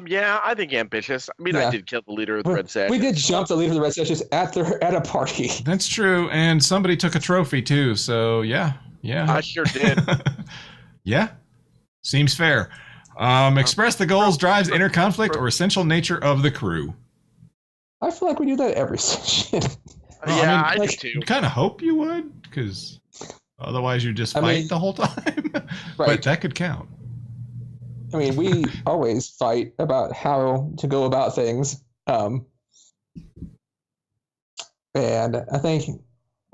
Yeah, I think ambitious. I mean, I Yeah. did kill the leader of the Red Sash. We did jump the leader of the Red Sashes at a party. That's true, and somebody took a trophy too. So yeah. I sure did. Yeah, seems fair. Express the goals, drives, inner conflict, or essential nature of the crew. I feel like we do that every session. Well, yeah, I like- do too. You kind of hope you would, because otherwise you just I fight mean- the whole time. But Right. that could count. I mean, we always fight about how to go about things. And I think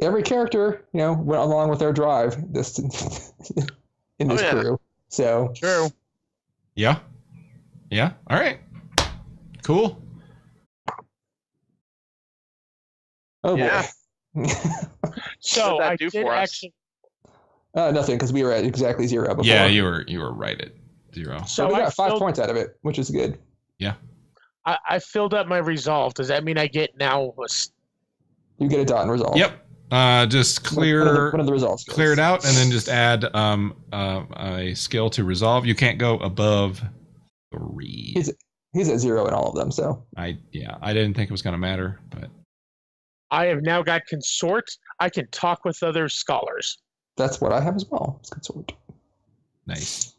every character, went along with their drive in this yeah. crew. So, True. Yeah. Yeah. All right. Cool. oh Yeah. boy. So What'd that I do did for us? actually. Nothing, because we were at exactly 0 before. Yeah, you were right at 0. So So we I got 5 filled, points out of it, which is good. I filled up my resolve. Does that mean I get now? You get a dot in resolve. Yep. Just One of clear the results. clear it out, and then just add a skill to resolve. You can't go above 3. He's at 0 in all of them. So I didn't think it was going to matter, but I have now got consort. I can talk with other scholars. that's what I have as well. It's consort. nice.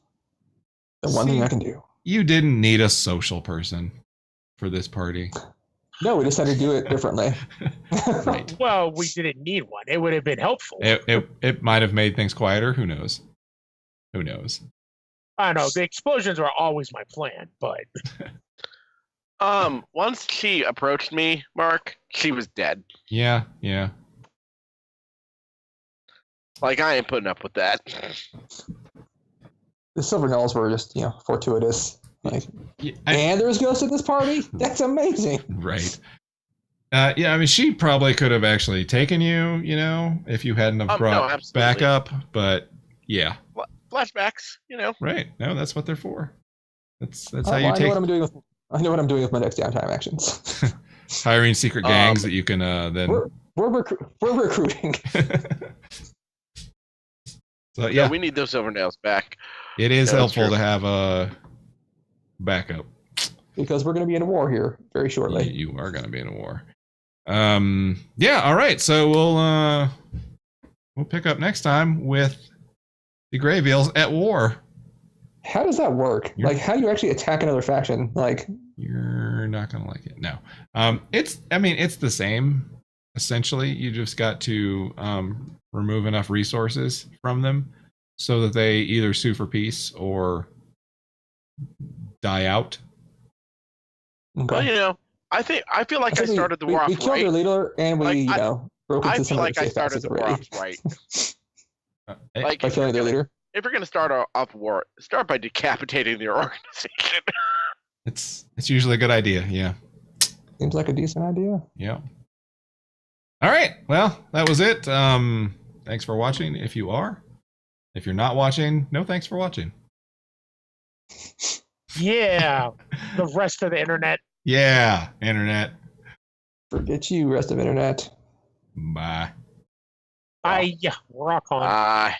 The one thing See? I can do. You didn't need a social person for this party. No, we just had to do it differently. Right. Well, we didn't need one. It would have been helpful. It might have made things quieter. Who knows? Who knows? I know the explosions were always my plan, but Once she approached me, Mark, she was dead. Yeah, yeah. Like I ain't putting up with that. The Silver Knolls were just, fortuitous. Like, Yeah, and there's ghosts at this party? That's amazing. right. Yeah, I mean, she probably could have actually taken you, if you hadn't have No, brought absolutely. backup. But yeah, Flashbacks, right. No, that's what they're for. That's Oh, how you I know take what I'm doing with my next downtime actions. hiring secret gangs that you can then. We're we're recruiting. So Yeah, yeah, we need those silver nails back. it is Yeah, that's helpful true. to have a backup. Because we're going to be in a war here very shortly. You are going to be in a war. Yeah. All right. So we'll pick up next time with the Greyveils at war. How does that work? You're- Like, how do you actually attack another faction? Like, You're not going to like it. No. It's the same. Essentially, you just got to remove enough resources from them so that they either sue for peace or die out. okay. Well, I feel like I think started the we war we off killed right. their leader, and we, Like, broke into I some feel of like their I safe started passes the war already. off right. Eh, Like By if killing you're, their gonna, leader. if you're gonna start off war, start by decapitating their organization. it's usually a good idea. Yeah. Seems like a decent idea. Yeah. All right. Well, that was it. Thanks for watching. If you are, if you're not watching, no thanks for watching. Yeah, the rest of the internet. Yeah, internet. Forget you, rest of internet. Bye. I rock on. Bye.